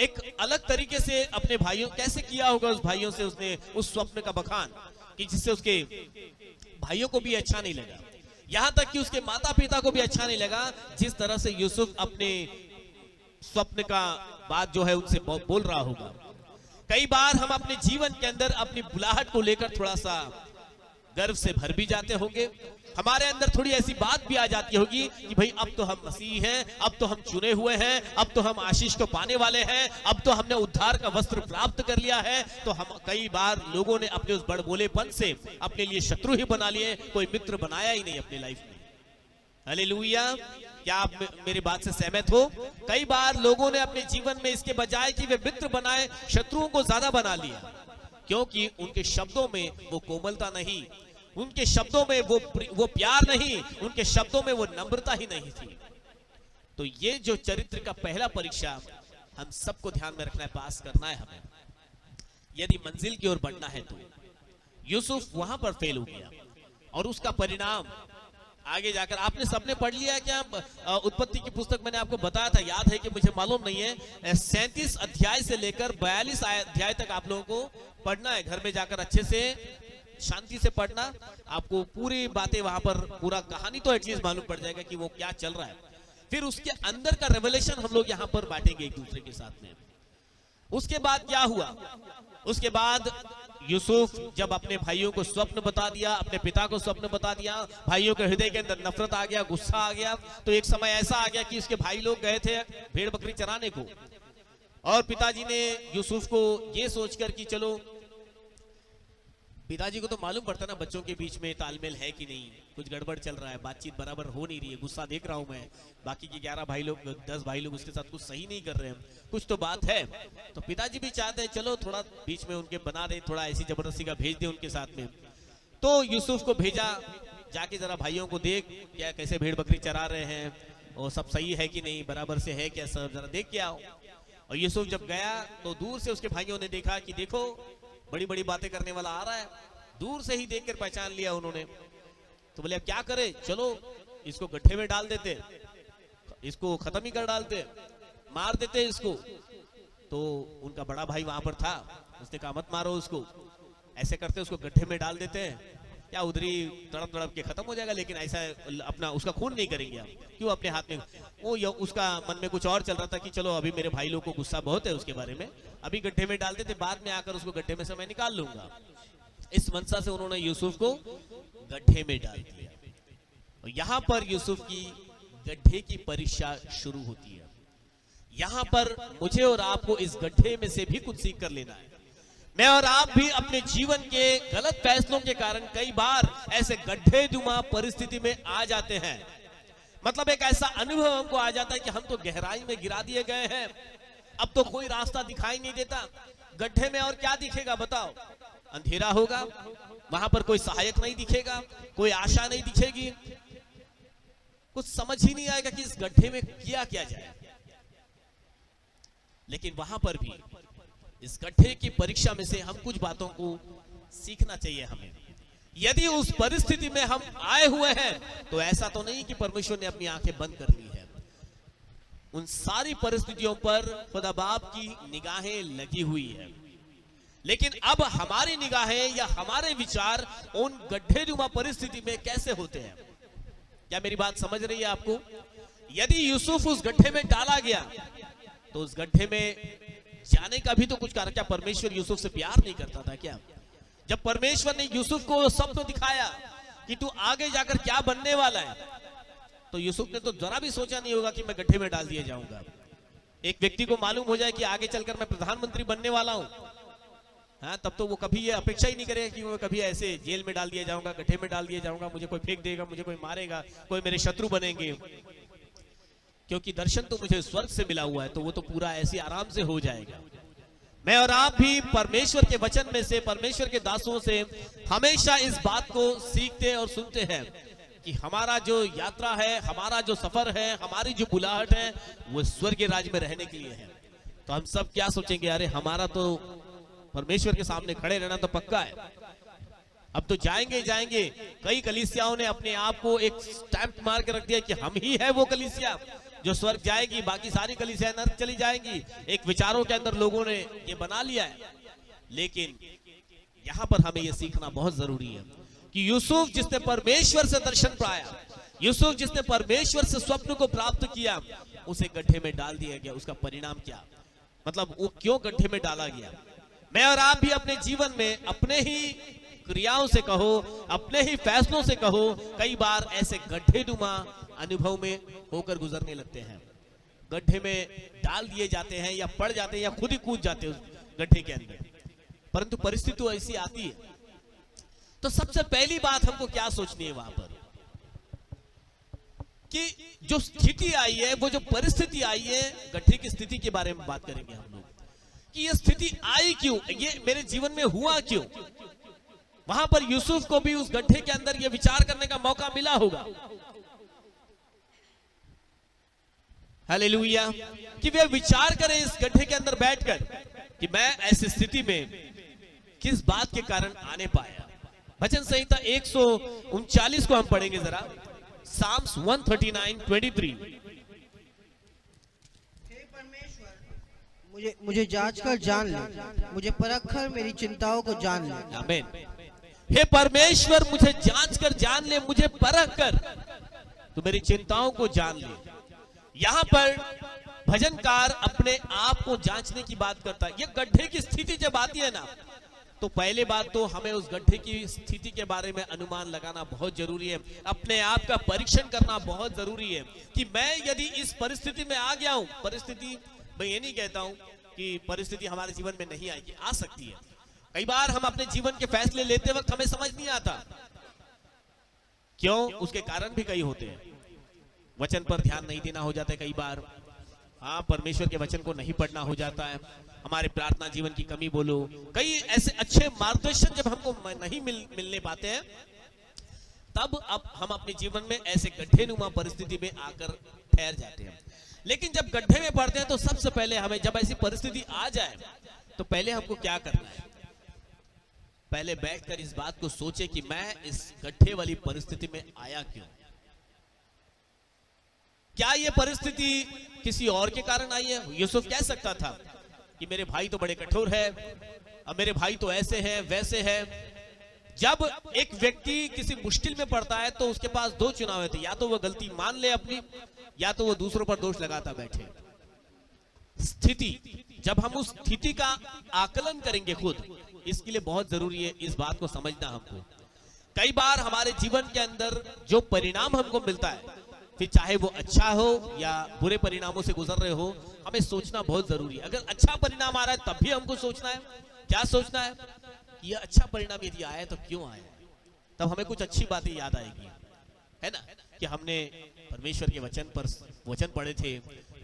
एक अलग तरीके से अपने भाइयों कैसे किया होगा, उस भाइयों से उसने उस स्वप्न का बखान कि जिससे उसके भाइयों को भी अच्छा नहीं लगा, यहां तक कि उसके माता पिता को भी अच्छा नहीं लगा जिस तरह से यूसुफ अपने स्वप्न का बात जो है उनसे बोल रहा होगा। कई बार हम अपने जीवन के अंदर अपनी बुलाहट को लेकर थोड़ा सा गर्व से भर भी जाते होंगे, हमारे अंदर थोड़ी ऐसी बात भी आ जाती होगी कि भाई अब तो हम मसीह हैं, अब तो हम चुने हुए हैं, अब तो हम आशीष को पाने वाले हैं, अब तो हमने उद्धार का वस्त्र प्राप्त कर लिया है। तो हम कई बार लोगों ने अपने उस बड़बोलेपन से अपने लिए शत्रु ही बना लिए, कोई मित्र बनाया ही नहीं अपनी लाइफ में। हालेलुया। क्या आप मेरी बात से सहमत हो? कई बार लोगों ने अपने जीवन में इसके बजाय कि वे मित्र बनाए, शत्रुओं को ज्यादा बना लिया, क्योंकि उनके शब्दों में वो कोमलता नहीं, उनके शब्दों में वो प्यार नहीं, उनके शब्दों में वो नम्रता ही नहीं थी। तो ये जो चरित्र का पहला परीक्षा हम सबको ध्यान में रखना है, पास करना है हमें, यदि मंजिल की ओर बढ़ना है। तो यूसुफ वहां पर फेल हो गया और उसका परिणाम आगे जाकर आपने सबने पढ़ लिया है क्या? उत्पत्ति की पुस्तक मैंने आपको बताया था, याद है कि मुझे मालूम नहीं है। 37 अध्याय से लेकर 42 अध्याय तक आप लोगों को पढ़ना है, घर में जाकर अच्छे से शांति से पढ़ना, आपको पूरी बातें वहां पर, पूरा कहानी तो एटलीस्ट मालूम पड़ जाएगा कि वो क्या चल रहा है। फिर उसके अंदर का रेवलेशन हम लोग यहाँ पर बांटेंगे एक दूसरे के साथ में। उसके बाद क्या हुआ? उसके बाद यूसुफ जब अपने भाइयों को स्वप्न बता दिया, अपने पिता को स्वप्न बता दिया, भाइयों के हृदय के अंदर नफरत आ गया, गुस्सा आ गया। तो एक समय ऐसा आ गया कि उसके भाई लोग गए थे भेड़ बकरी चराने को, और पिताजी ने यूसुफ को ये सोचकर कि चलो, पिताजी को तो मालूम पड़ता ना बच्चों के बीच में तालमेल है कि नहीं, कुछ गड़बड़ चल रहा है, बातचीत बराबर हो नहीं रही है, गुस्सा देख रहा हूं मैं, बाकी के 11 भाई लोग 10 भाई लोग उसके साथ कुछ सही नहीं कर रहे हैं, कुछ तो बात है। तो पिताजी भी चाहते हैं चलो थोड़ा बीच में उनके बना दे, थोड़ा ऐसी जबरदस्ती का भेज दे उनके साथ में। तो यूसुफ को भेजा, जाके जरा भाइयों को देख क्या कैसे भेड़ बकरी चरा रहे हैं, और सब सही है कि नहीं, बराबर से है क्या, सब जरा देख के आओ। और यूसुफ जब गया तो दूर से उसके भाइयों ने देखा कि देखो बड़ी बड़ी बातें करने वाला आ रहा है, दूर से ही देखकर पहचान लिया उन्होंने। तो बोले अब क्या करें, चलो इसको गड्ढे में डाल देते, इसको खत्म ही कर डालते, मार देते इसको। तो उनका बड़ा भाई वहां पर था, उसने कहा मत मारो उसको, ऐसे करते उसको गड्ढे में डाल देते हैं, क्या उधरी तड़प तड़प के खत्म हो जाएगा, लेकिन ऐसा अपना उसका खून नहीं करेंगे आप, क्यों अपने हाथ में। वो उसका मन में कुछ और चल रहा था कि चलो अभी मेरे भाई लोग को गुस्सा बहुत है उसके बारे में, अभी गड्ढे में डाल देते, बाद में आकर उसको गड्ढे में से मैं निकाल लूंगा। इस मंशा से उन्होंने यूसुफ को गड्ढे में डाल दिया। और यहां पर यूसुफ की गड्ढे की परीक्षा शुरू होती है। यहां पर मुझे और आपको इस गड्ढे में से भी कुछ सीख कर लेना है। मैं और आप भी अपने जीवन के गलत फैसलों के कारण कई बार ऐसे गड्ढेनुमा परिस्थिति में आ जाते हैं। मतलब एक ऐसा अनुभव हमको आ जाता है कि हम तो गहराई में गिरा दिए गए हैं, अब तो कोई रास्ता दिखाई नहीं देता, गड्ढे में और क्या दिखेगा बताओ। अंधेरा होगा, वहां पर कोई सहायक नहीं दिखेगा, कोई आशा नहीं दिखेगी, कुछ समझ ही नहीं आएगा कि इस गड्ढे में किया क्या जाए। लेकिन वहां पर भी इस गड्ढे की परीक्षा में से हम कुछ बातों को सीखना चाहिए हमें। यदि उस परिस्थिति में हम आए हुए हैं तो ऐसा तो नहीं कि परमेश्वर ने अपनी आंखें बंद कर ली है। उन सारी परिस्थितियों पर खुदा बाप की निगाहें लगी हुई है। लेकिन अब हमारी निगाहें या हमारे विचार उन गड्ढेनुमा परिस्थिति में कैसे होते हैं? क्या मेरी बात समझ रही है आपको? यदि यूसुफ उस गड्ढे में डाला गया तो उस गड्ढे में जाने का भी तो कुछ कारण। क्या परमेश्वर यूसुफ से प्यार नहीं करता था क्या? जब परमेश्वर ने यूसुफ को स्वप्न दिखाया कि तू आगे जाकर क्या बनने वाला है, तो यूसुफ ने तो जरा भी सोचा नहीं होगा कि मैं गड्ढे में डाल दिया जाऊंगा। एक व्यक्ति को मालूम हो जाए कि आगे चलकर मैं प्रधानमंत्री बनने वाला हूं, हाँ, तब तो वो कभी ये अपेक्षा ही नहीं करेगा कि मैं कभी ऐसे जेल में डाल दिया जाऊंगा, गड्ढे में डाल दिया जाऊंगा, मुझे कोई फेंक देगा, मुझे कोई मारेगा, कोई मेरे शत्रु बनेंगे। क्योंकि दर्शन तो मुझे स्वर्ग से मिला हुआ है, तो वो तो पूरा ऐसे आराम से हो जाएगा। मैं और आप भी परमेश्वर के वचन में से, परमेश्वर के दासों से हमेशा इस बात को सीखते और सुनते हैं कि हमारा जो यात्रा है, हमारा जो सफर है, हमारी जो बुलाहट है, वो स्वर्गीय राज्य में रहने के लिए है। तो हम सब क्या सोचेंगे, अरे हमारा तो परमेश्वर के सामने खड़े रहना तो पक्का है, अब तो जाएंगे जाएंगे। कई कलीसियाओं ने अपने आप को एक स्टैंप मार के रख दिया कि हम ही है वो कलीसिया जो स्वर्ग जाएगी, बाकी सारी कलीसियां नरक चली जाएंगी। एक विचारों के अंदर लोगों ने ये बना लिया है। लेकिन यहां पर हमें ये सीखना बहुत जरूरी है कि यूसुफ जिसने परमेश्वर से दर्शन पाया, यूसुफ जिसने परमेश्वर से स्वप्न को प्राप्त किया, उसे गड्ढे में डाल दिया गया। उसका परिणाम क्या, मतलब वो क्यों गड्ढे में डाला गया? मैं और आप भी अपने जीवन में अपने ही क्रियाओं से कहो, अपने ही फैसलों से कहो, कई बार ऐसे गड्ढेनुमा अनुभव में होकर गुजरने लगते हैं। गड्ढे में डाल दिए जाते हैं या पड़ जाते हैं या खुद ही कूद जाते हैं उस गड्ढे के अंदर। परंतु परिस्थिति ऐसी आती है तो सबसे पहली बात हमको क्या सोचनी है वहां पर कि जो स्थिति आई है, वो जो परिस्थिति आई है, गड्ढे की स्थिति के बारे में बात करेंगे हम लोग कि ये स्थिति आई क्यों, ये मेरे जीवन में हुआ क्यों। वहां पर यूसुफ को भी उस गड्ढे के अंदर ये विचार करने का मौका मिला होगा, हालेलुया, कि वे विचार करें इस गड्ढे के अंदर बैठकर कि मैं ऐसी स्थिति में किस बात के कारण आने पाया। भजन संहिता 139 को हम पढ़ेंगे जरा, साम्स 139:23। मुझे जांच कर जान ले, मुझे परख कर मेरी चिंताओं को जान ले। आमीन। हे परमेश्वर, मुझे जांच कर जान ले, मुझे परख कर तो मेरी चिंताओं को जान ले। यहां पर भजनकार अपने आप को जांचने की बात करता है। ये गड्ढे की स्थिति जब आती है ना, तो पहले बात तो हमें उस गड्ढे की स्थिति के बारे में अनुमान लगाना बहुत जरूरी है। अपने आप का परीक्षण करना बहुत जरूरी है कि मैं यदि इस परिस्थिति में आ गया हूं, परिस्थिति मैं ये नहीं कहता हूं कि परिस्थिति हमारे जीवन में नहीं आएगी, आ सकती है। कई बार हम अपने जीवन के फैसले लेते वक्त हमें समझ नहीं आता क्यों, उसके कारण भी कई होते हैं। वचन पर ध्यान नहीं देना हो जाता है कई बार, हाँ, परमेश्वर के वचन को नहीं पढ़ना हो जाता है, हमारे प्रार्थना जीवन की कमी बोलो, कई ऐसे अच्छे मार्गदर्शन जब हमको नहीं मिलने पाते हैं, तब अब हम अपने जीवन में ऐसे गड्ढेनुमा परिस्थिति में आकर ठहर जाते हैं। लेकिन जब गड्ढे में पड़ते हैं तो सबसे पहले हमें, जब ऐसी परिस्थिति आ जाए तो पहले हमको क्या करना है, पहले बैठकर इस बात को सोचे कि मैं इस गड्ढे वाली परिस्थिति में आया क्यों। क्या ये परिस्थिति किसी और के कारण आई है? यूसुफ कह सकता था कि मेरे भाई तो बड़े कठोर है, अब मेरे भाई तो ऐसे हैं वैसे हैं। जब एक व्यक्ति किसी मुश्किल में पड़ता है तो उसके पास दो चुनाव होते, या तो वो गलती मान ले अपनी, या तो वो दूसरों पर दोष लगाता बैठे। स्थिति, जब हम उस स्थिति का आकलन करेंगे खुद, इसके लिए बहुत जरूरी है इस बात को समझना हमको। कई बार हमारे जीवन के अंदर जो परिणाम हमको मिलता है, फिर चाहे वो अच्छा हो या बुरे परिणामों से गुजर रहे हो, हमें सोचना बहुत जरूरी है। अगर अच्छा परिणाम आ रहा है तब भी हमको सोचना है, क्या सोचना है, ये अच्छा परिणाम यदि आया तो क्यों आया, तब हमें कुछ अच्छी बातें याद आएगी, है ना, कि हमने परमेश्वर के वचन पर वचन पढ़े थे,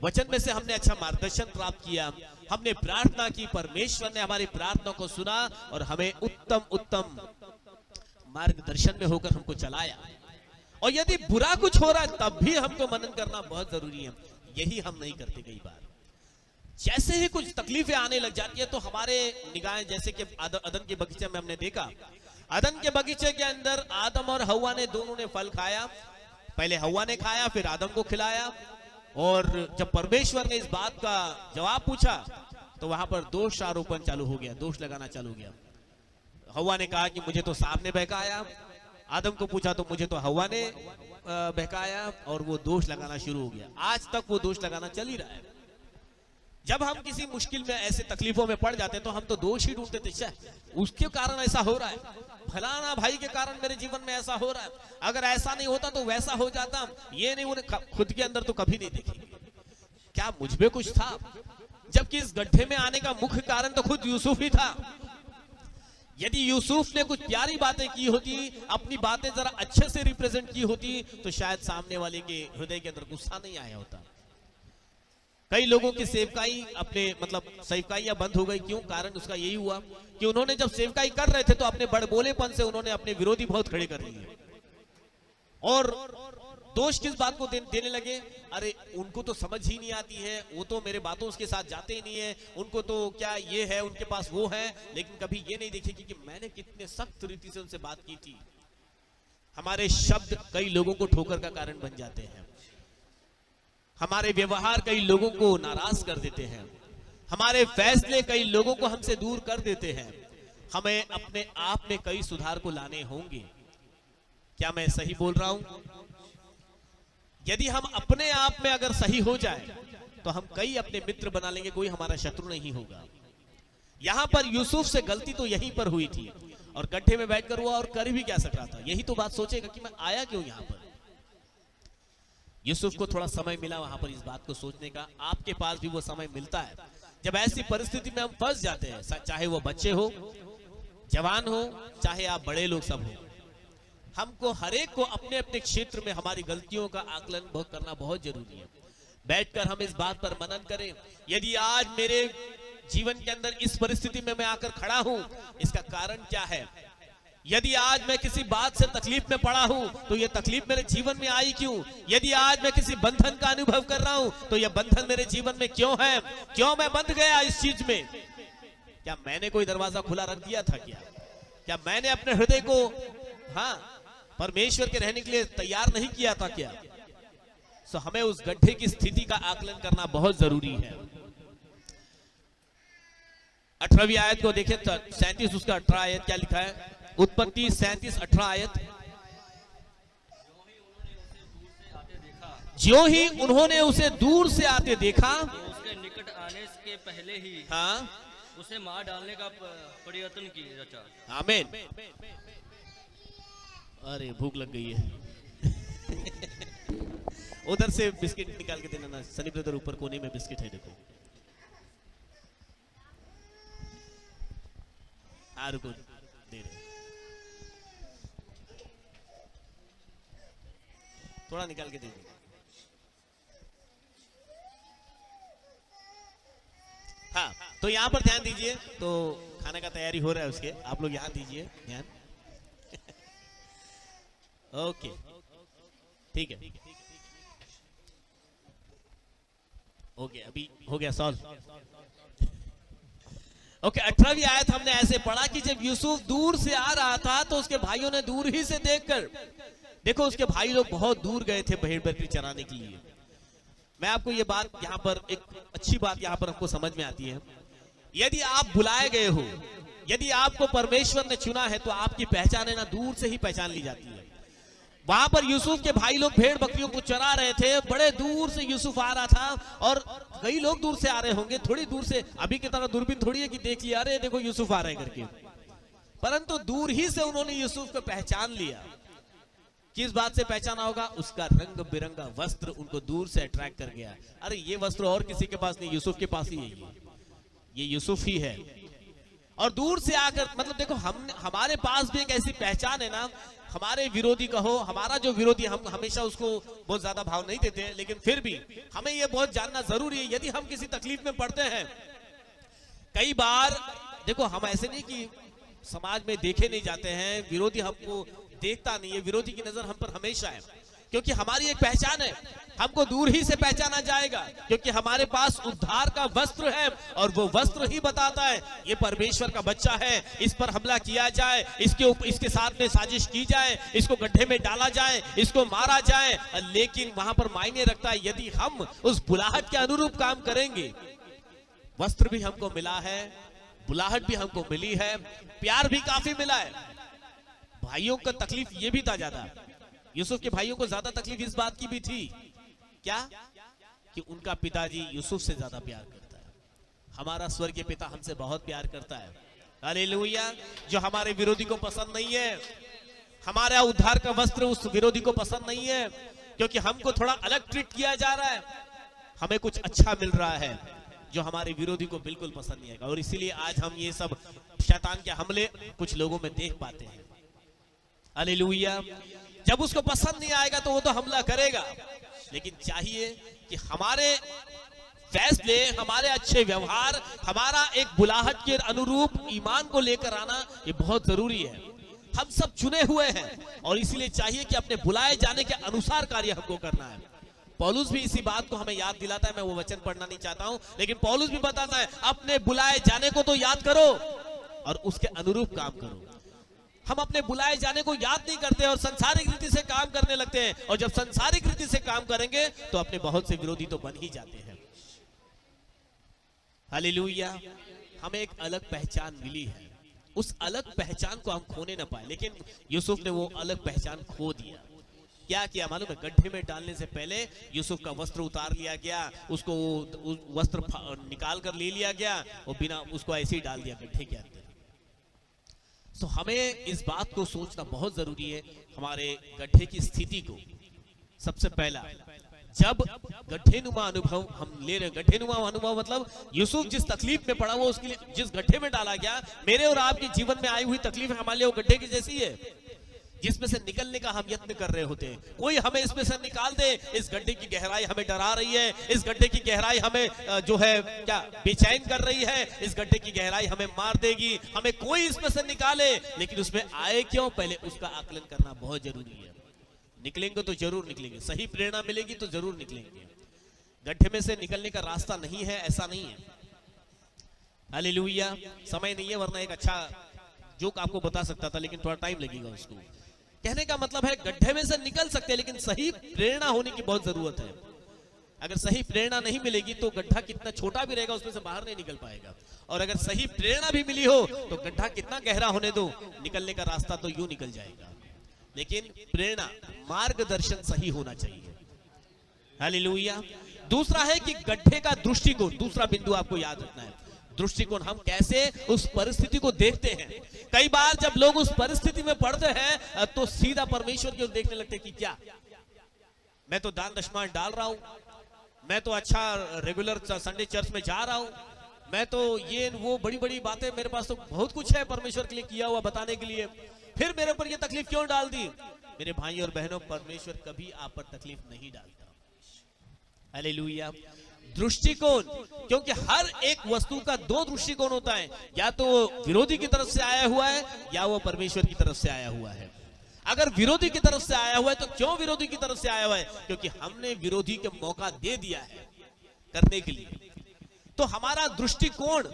वचन में से हमने अच्छा मार्गदर्शन प्राप्त किया, हमने प्रार्थना की, परमेश्वर ने हमारी प्रार्थना को सुना और हमें उत्तम उत्तम मार्गदर्शन में होकर हमको चलाया। और यदि बुरा कुछ हो रहा है तब भी हमको मनन करना बहुत जरूरी है। यही हम नहीं करते कई बार। जैसे ही कुछ तकलीफें आने लग जाती है तो हमारे निगाहें, जैसे कि अदन के बगीचे में हमने देखा, अदन के बगीचे के अंदर आदम और हव्वा ने दोनों ने फल खाया। पहले हव्वा ने खाया, फिर आदम को खिलाया। और जब परमेश्वर ने इस बात का जवाब पूछा तो वहां पर दोष आरोपण चालू हो गया, दोष लगाना चालू हो गया। हव्वा ने कहा कि मुझे तो सांप ने बहकाया, आदम को पूछा तो मुझे तो हव्वा ने बहकाया, और वो दोष लगाना शुरू हो गया। आज तक वो दोष लगाना चल ही रहा है। जब हम किसी मुश्किल में, ऐसे तकलीफों में पड़ जाते हैं तो हम तो दोष ही ढूंढते थे, उसके कारण ऐसा हो रहा है, फलाना भाई के कारण मेरे जीवन में ऐसा हो रहा है, अगर ऐसा नहीं होता तो वैसा हो जाता। ये नहीं, उन्हें खुद के अंदर तो कभी नहीं देखेंगे क्या मुझ में कुछ था, जबकि इस गड्ढे में आने का मुख्य कारण तो खुद यूसुफ ही था। यदि यूसुफ ने कुछ प्यारी बातें की होती, अपनी बातें जरा अच्छे से रिप्रेजेंट की होती, तो शायद सामने वाले के हृदय के अंदर गुस्सा नहीं आया होता। कई लोगों की सेवकाई अपने सेवकाइयां बंद हो गई। क्यों? कारण उसका यही हुआ कि उन्होंने जब सेवकाई कर रहे थे तो अपने बड़बोलेपन से उन्होंने अपने विरोधी बहुत खड़े कर लिए। और दोष किस बात को देने लगे? अरे उनको तो समझ ही नहीं आती है, वो तो मेरे बातों के साथ जाते ही नहीं है, उनको तो क्या ये है, उनके पास वो है। लेकिन कभी ये नहीं देखेगी कि मैंने कितने सख्त रीति से उनसे बात की थी। हमारे शब्द कई लोगों को ठोकर का कारण बन जाते हैं। हमारे व्यवहार कई लोगों को नाराज कर देते हैं। हमारे फैसले कई लोगों को हमसे दूर कर देते हैं। हमें अपने आप में कई सुधार को लाने होंगे। क्या मैं सही बोल रहा हूं? यदि हम अपने आप में अगर सही हो जाए तो हम कई अपने मित्र बना लेंगे, कोई हमारा शत्रु नहीं होगा। यहां पर यूसुफ से गलती तो यहीं पर हुई थी, और गड्ढे में बैठकर हुआ, और कर भी क्या सक रहा था। यही तो बात सोचेगा कि मैं आया क्यों यहां पर। यूसुफ को थोड़ा समय मिला वहां पर इस बात को सोचने का। आपके पास भी वो समय मिलता है जब ऐसी परिस्थिति में हम फंस जाते हैं, चाहे वो बच्चे हो, जवान हो, चाहे आप बड़े लोग, सब हो। हमको हरेक को अपने अपने क्षेत्र में हमारी गलतियों का आकलन करना बहुत जरूरी है। बैठकर हम इस बात पर मनन करें, यदि आज मेरे जीवन के अंदर इस परिस्थिति में मैं आकर खड़ा हूं, इसका कारण क्या है। यदि आज मैं किसी बात से तकलीफ में पड़ा हूं तो यह तकलीफ मेरे जीवन में आई क्यों। यदि आज मैं किसी बंधन का अनुभव कर रहा हूं तो यह बंधन मेरे जीवन में क्यों है, क्यों मैं बंध गया इस चीज में। क्या मैंने कोई दरवाजा खुला रख दिया था? क्या मैंने अपने हृदय को परमेश्वर के रहने के लिए तैयार नहीं किया था क्या? सो हमें उस गड्ढे की स्थिति का आकलन करना बहुत जरूरी है। 18वीं आयत को देखें, 37 उसका 18 आयत क्या लिखा है? उत्पत्ति 37:18 आयत। ज्यों ही उन्होंने उसे दूर से आते देखा, उसके निकट आने के पहले ही उसे मार डालने का प्रयत्न किया रचा। आमीन। अरे भूख लग गई है। उधर से बिस्किट निकाल के देना ना, सनी ब्रदर ऊपर कोने में बिस्किट है, देखो। रुको, दे रहे, थोड़ा निकाल के दे दो। हाँ, तो यहाँ पर ध्यान दीजिए। तो खाने का तैयारी हो रहा है उसके, आप लोग यहाँ दीजिए ध्यान। ओके, ठीक है, ओके, अभी हो गया सॉल्व। ओके, 18वीं आयत हमने ऐसे पढ़ा कि जब यूसुफ दूर से आ रहा था तो उसके भाइयों ने दूर ही से देखकर, देखो उसके भाई लोग बहुत दूर गए थे भेड़ बकरी चराने के लिए। मैं आपको ये बात यहाँ पर, एक अच्छी बात यहाँ पर हमको समझ में आती है। यदि आप बुलाए गए हो, यदि आपको परमेश्वर ने चुना है तो आपकी पहचान है ना, दूर से ही पहचान ली जाती है। वहां पर यूसुफ के भाई लोग भेड़ बकरियों को चरा रहे थे, बड़े दूर से यूसुफ आ रहा था, और कई लोग दूर से आ रहे होंगे, थोड़ी दूर से, अभी की तरह दूरबीन थोड़ी है कि देख लिया अरे देखो यूसुफ आ रहे हैं करके, परंतु दूर ही से उन्होंने यूसुफ को पहचान लिया। किस बात से पहचाना होगा? उसका रंग बिरंगा वस्त्र उनको दूर से अट्रैक्ट कर गया। अरे ये वस्त्र और किसी के पास नहीं, यूसुफ के पास ही है, ये यूसुफ ही है। और दूर से आकर, मतलब देखो, हमारे पास भी एक ऐसी पहचान है ना, हमारे विरोधी कहो, हमारा जो विरोधी, हम हमेशा उसको बहुत ज्यादा भाव नहीं देते हैं, लेकिन फिर भी हमें यह बहुत जानना जरूरी है। यदि हम किसी तकलीफ में पड़ते हैं कई बार देखो, हम ऐसे नहीं कि समाज में देखे नहीं जाते हैं, विरोधी हमको देखता नहीं है, विरोधी की नजर हम पर हमेशा है, क्योंकि हमारी एक पहचान है, हमको दूर ही से पहचाना जाएगा, क्योंकि हमारे पास उद्धार का वस्त्र है और वो वस्त्र ही बताता है ये परमेश्वर का बच्चा है, इस पर हमला किया जाए, इसके साथ में साजिश की जाए, इसको गड्ढे में डाला जाए, इसको मारा जाए, लेकिन वहां पर मायने रखता है यदि हम उस बुलाहट के अनुरूप काम करेंगे। वस्त्र भी हमको मिला है, बुलाहट भी हमको मिली है, प्यार भी काफी मिला है। भाइयों का तकलीफ ये भी था ज्यादा, यूसुफ के भाइयों को ज्यादा तकलीफ इस बात की भी थी क्या कि उनका पिताजी यूसुफ से ज्यादा प्यार करता है। हमारा स्वर्गीय पिता हमसे बहुत प्यार करता है, हालेलुया। जो हमारे विरोधी को पसंद नहीं है, हमारा उद्धार का वस्त्र उस विरोधी को पसंद नहीं है, क्योंकि हमको थोड़ा अलग ट्रीट किया जा रहा है, हमें कुछ अच्छा मिल रहा है जो हमारे विरोधी को बिल्कुल पसंद नहीं आएगा। और इसीलिए आज हम ये सब शैतान के हमले कुछ लोगों में देख पाते हैं, हालेलुया। जब उसको पसंद नहीं आएगा तो वो तो हमला करेगा, लेकिन चाहिए कि हमारे फैसले, हमारे अच्छे व्यवहार, हमारा एक बुलाहट के अनुरूप ईमान को लेकर आना ये बहुत जरूरी है। हम सब चुने हुए हैं और इसीलिए चाहिए कि अपने बुलाए जाने के अनुसार कार्य हमको करना है। पौलुस भी इसी बात को हमें याद दिलाता है, मैं वो वचन पढ़ना नहीं चाहता हूं, लेकिन पौलुस भी बताता है अपने बुलाए जाने को तो याद करो और उसके अनुरूप काम करो। हम अपने बुलाए जाने को याद नहीं करते और संसारिक रीति से काम करने लगते हैं, और जब संसारिक रीति से काम करेंगे तो अपने बहुत से विरोधी तो बन ही जाते हैं, हालेलुया। हमें एक अलग पहचान मिली है, उस अलग पहचान को हम खोने ना पाए, लेकिन यूसुफ ने वो अलग पहचान खो दिया। क्या किया मालूम है? गड्ढे में डालने से पहले यूसुफ का वस्त्र उतार लिया गया, उसको वस्त्र निकाल कर ले लिया गया और बिना उसको ऐसे ही डाल दिया गड्ढे के अंदर। तो हमें इस बात को सोचना बहुत जरूरी है, हमारे गड्ढे की स्थिति को। सबसे पहला, जब गड्ढेनुमा अनुभव हम ले रहे हैं, गड्ढेनुमा अनुभव मतलब यूसुफ जिस तकलीफ में पड़ा वो उसके लिए जिस गड्ढे में डाला गया, मेरे और आपके जीवन में आई हुई तकलीफ हमारे लिए वो गड्ढे की जैसी है, जिसमें से निकलने का हम यत्न कर रहे होते हैं। कोई हमें इसमें से निकाल दे, इस गड्ढे की गहराई हमें डरा रही है, इस गड्ढे की गहराई हमें जो है क्या बेचैन कर रही है, इस गड्ढे की गहराई हमें मार देगी। हमें कोई इसमें से निकाले, लेकिन उसमें आए क्यों, पहले उसका आकलन करना बहुत जरूरी है। निकलेंगे तो जरूर निकलेंगे, सही प्रेरणा मिलेगी तो जरूर निकलेंगे। गड्ढे में से निकलने का रास्ता नहीं है ऐसा नहीं है, हालेलुया। समय नहीं है, वरना एक अच्छा जोक आपको बता सकता था, लेकिन थोड़ा टाइम लगेगा उसको। कहने का मतलब है गड्ढे में से निकल सकते हैं, लेकिन सही प्रेरणा होने की बहुत जरूरत है। अगर सही प्रेरणा नहीं मिलेगी तो गड्ढा कितना छोटा भी रहेगा उसमें से बाहर नहीं निकल पाएगा, और अगर सही प्रेरणा भी मिली हो तो गड्ढा कितना गहरा होने दो, निकलने का रास्ता तो यूं निकल जाएगा। लेकिन प्रेरणा, मार्गदर्शन सही होना चाहिए, हालेलुया। दूसरा है कि गड्ढे का दृष्टिकोण, दूसरा बिंदु आपको याद रखना है, दृष्टिकोण। हम कैसे उस परिस्थिति को देखते हैं। कई बार जब लोग उस परिस्थिति में पड़ते हैं तो सीधा परमेश्वर की ओर देखने लगते हैं कि क्या मैं तो दान दशमांश डाल रहा हूं, मैं तो अच्छा रेगुलर संडे चर्च में जा रहा हूं, मैं तो ये वो बड़ी बड़ी बातें, मेरे पास तो बहुत कुछ है परमेश्वर के लिए किया हुआ बताने के लिए, फिर मेरे ऊपर ये तकलीफ क्यों डाल दी। मेरे भाई और बहनों, परमेश्वर कभी आप पर तकलीफ नहीं डालता, हालेलुया। दृष्टिकोण, क्योंकि हर एक वस्तु का दो दृष्टिकोण होता है, या तो वो विरोधी की तरफ से आया हुआ है या वो परमेश्वर की तरफ से आया हुआ है। अगर विरोधी की तरफ से आया हुआ है तो क्यों विरोधी की तरफ से आया हुआ है? क्योंकि हमने विरोधी के मौका दे दिया है करने के लिए। तो हमारा दृष्टिकोण,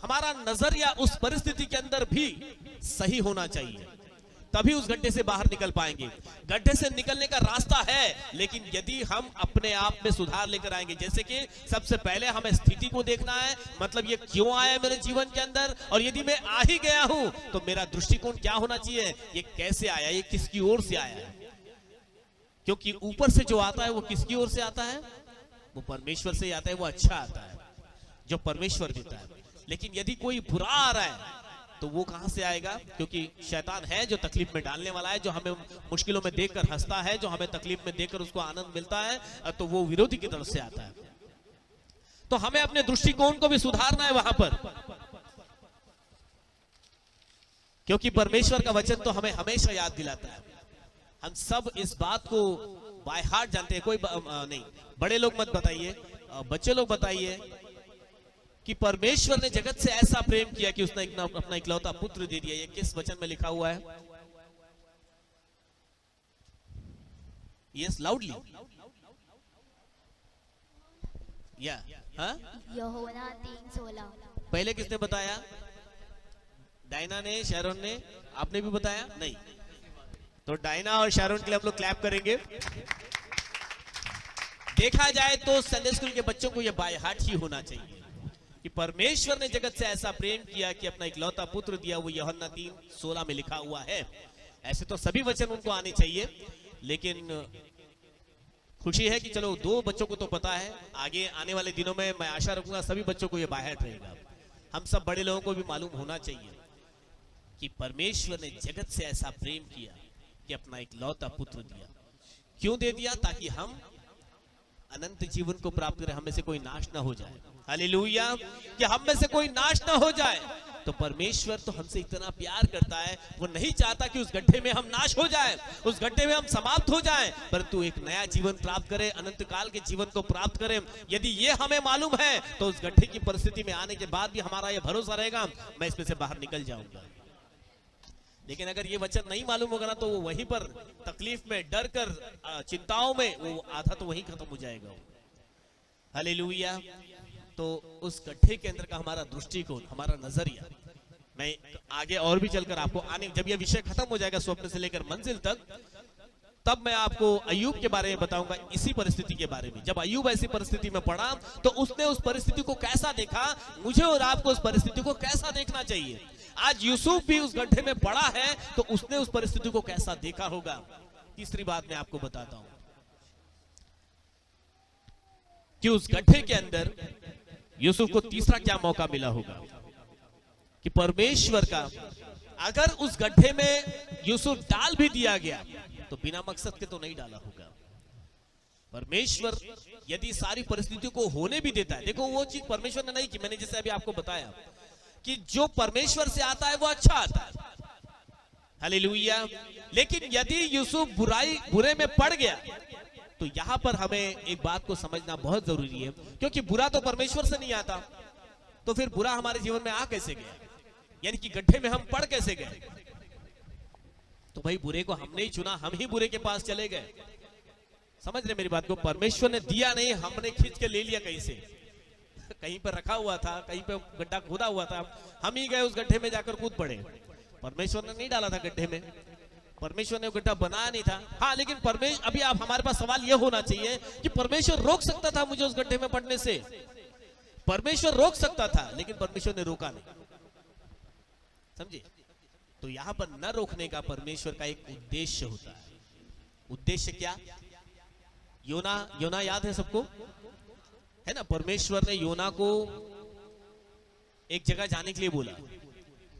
हमारा नजरिया उस परिस्थिति के अंदर भी सही होना चाहिए, तभी उस गड्ढे से बाहर निकल पाएंगे। गड्ढे से निकलने का रास्ता है, लेकिन यदि हम अपने आप में सुधार लेकर आएंगे, जैसे कि सबसे पहले हमें स्थिति को देखना है, मतलब ये क्यों आया है मेरे जीवन के अंदर, और यदि मैं आ ही गया हूं तो मेरा दृष्टिकोण क्या होना चाहिए, ये कैसे आया, ये किसकी ओर से आया है। क्योंकि ऊपर से जो आता है वो किसकी ओर से आता है, वो परमेश्वर से आता है, वो अच्छा आता है जो परमेश्वर देता है। लेकिन यदि कोई बुरा आ रहा है तो वो कहां से आएगा? क्योंकि शैतान है जो तकलीफ में डालने वाला है, जो हमें मुश्किलों में देखकर हंसता है, जो हमें तकलीफ में देखकर उसको आनंद मिलता है, तो वो विरोधी की तरफ से आता है। तो हमें अपने दृष्टिकोण को भी सुधारना है वहां पर, क्योंकि परमेश्वर का वचन तो हमें हमेशा याद दिलाता है। हम सब इस बात को बाय हार्ट जानते हैं, कोई नहीं, बड़े लोग मत बताइए, बच्चे लोग बताइए कि परमेश्वर ने जगत से ऐसा प्रेम किया कि उसने अपना इकलौता पुत्र दे दिया। ये किस वचन में लिखा हुआ है? Yes, loudly. या यूहन्ना 3:16। पहले किसने बताया? डायना ने, शैरोन ने, आपने भी बताया? नहीं। तो डायना और शैरोन के लिए हम लोग क्लैप करेंगे। देखा जाए तो संडे स्कूल के बच्चों को यह बाय हार्ट ही होना चाहिए कि परमेश्वर ने जगत से ऐसा प्रेम किया कि अपना इकलौता पुत्र दिया। वो यूहन्ना 3:16 में लिखा हुआ है। ऐसे तो सभी वचन उनको आने चाहिए, लेकिन खुशी है कि चलो 2 बच्चों को तो पता है। आगे आने वाले दिनों में मैं आशा रखूंगा सभी बच्चों को यह बाय हार्ट रहेगा। हम सब बड़े लोगों को भी मालूम होना चाहिए कि परमेश्वर ने जगत से ऐसा प्रेम किया कि अपना इकलौता पुत्र दिया। क्यों दे दिया? ताकि हम अनंत जीवन को प्राप्त करें, हम में से कोई नाश ना हो जाए। हालेलुया! कि हम में से कोई नाश ना हो जाए। तो परमेश्वर तो हमसे इतना प्यार करता है, वो नहीं चाहता कि उस गड्ढे में हम नाश हो जाए, उस गड्ढे में हम समाप्त हो जाएं, परंतु एक नया जीवन प्राप्त करें, अनंत काल के जीवन को प्राप्त करें। यदि ये हमें मालूम है तो उस गड्ढे की परिस्थिति में आने के बाद भी हमारा यह भरोसा रहेगा मैं इसमें से बाहर निकल जाऊंगा। लेकिन अगर ये वचन नहीं मालूम होगा ना तो वो वहीं पर तकलीफ में, डर कर, चिंताओं में, वो आधा तो वहीं खत्म हो जाएगा। हालेलुया! तो उस गड्ढे के अंदर का हमारा दृष्टिकोण, हमारा नजरिया, मैं आगे और भी चलकर आपको जब यह विषय खत्म हो जाएगा स्वप्न से लेकर मंजिल तक, तब मैं आपको अय्यूब के बारे में बताऊंगा, इसी परिस्थिति के बारे में। जब अय्यूब ऐसी परिस्थिति में पड़ा तो उसने उस परिस्थिति को कैसा देखा, मुझे और आपको उस परिस्थिति को कैसा देखना चाहिए। आज यूसुफ भी उस गड्ढे में पड़ा है तो उसने उस परिस्थिति को कैसा देखा होगा। तीसरी बात मैं आपको बताता हूं कि उस गड्ढे के अंदर यूसुफ को तीसरा क्या मौका मिला होगा कि परमेश्वर का, अगर उस गड्ढे में यूसुफ डाल भी दिया गया तो बिना मकसद के तो नहीं डाला होगा। परमेश्वर यदि सारी परिस्थितियों को होने भी देता है, देखो वो चीज परमेश्वर ने नहीं की, मैंने जैसे अभी आपको बताया कि जो परमेश्वर से आता है वो अच्छा आता है। हालेलुया! लेकिन यदि यूसुफ बुरे में पड़ गया तो यहां पर हमें एक बात को समझना बहुत जरूरी है, क्योंकि बुरा तो परमेश्वर से नहीं आता, तो फिर बुरा हमारे जीवन में आ कैसे गया, यानी कि गड्ढे में हम पड़ कैसे गए। तो भाई बुरे को हमने ही चुना, हम ही बुरे के पास चले गए। समझ रहे मेरी बात को? परमेश्वर ने दिया नहीं, हमने खींच के ले लिया कहीं से, कहीं पर रखा हुआ था, कहीं पे गड्ढा खोदा हुआ था, हम ही गए उस गड्ढे में जाकर कूद पड़े। परमेश्वर ने नहीं डाला था गड्ढे में, परमेश्वर ने गड्ढा बनाया नहीं था। हाँ, लेकिन परमेश्वर, अभी आप हमारे पास सवाल यह होना चाहिए कि परमेश्वर रोक सकता था मुझे उस गड्ढे में पड़ने से। परमेश्वर रोक सकता था, लेकिन परमेश्वर ने रोका नहीं। समझे? तो यहां पर न रोकने का परमेश्वर का एक उद्देश्य होता है। उद्देश्य क्या? योना याद है सबको, है ना? परमेश्वर ने योना को एक जगह जाने के लिए बोला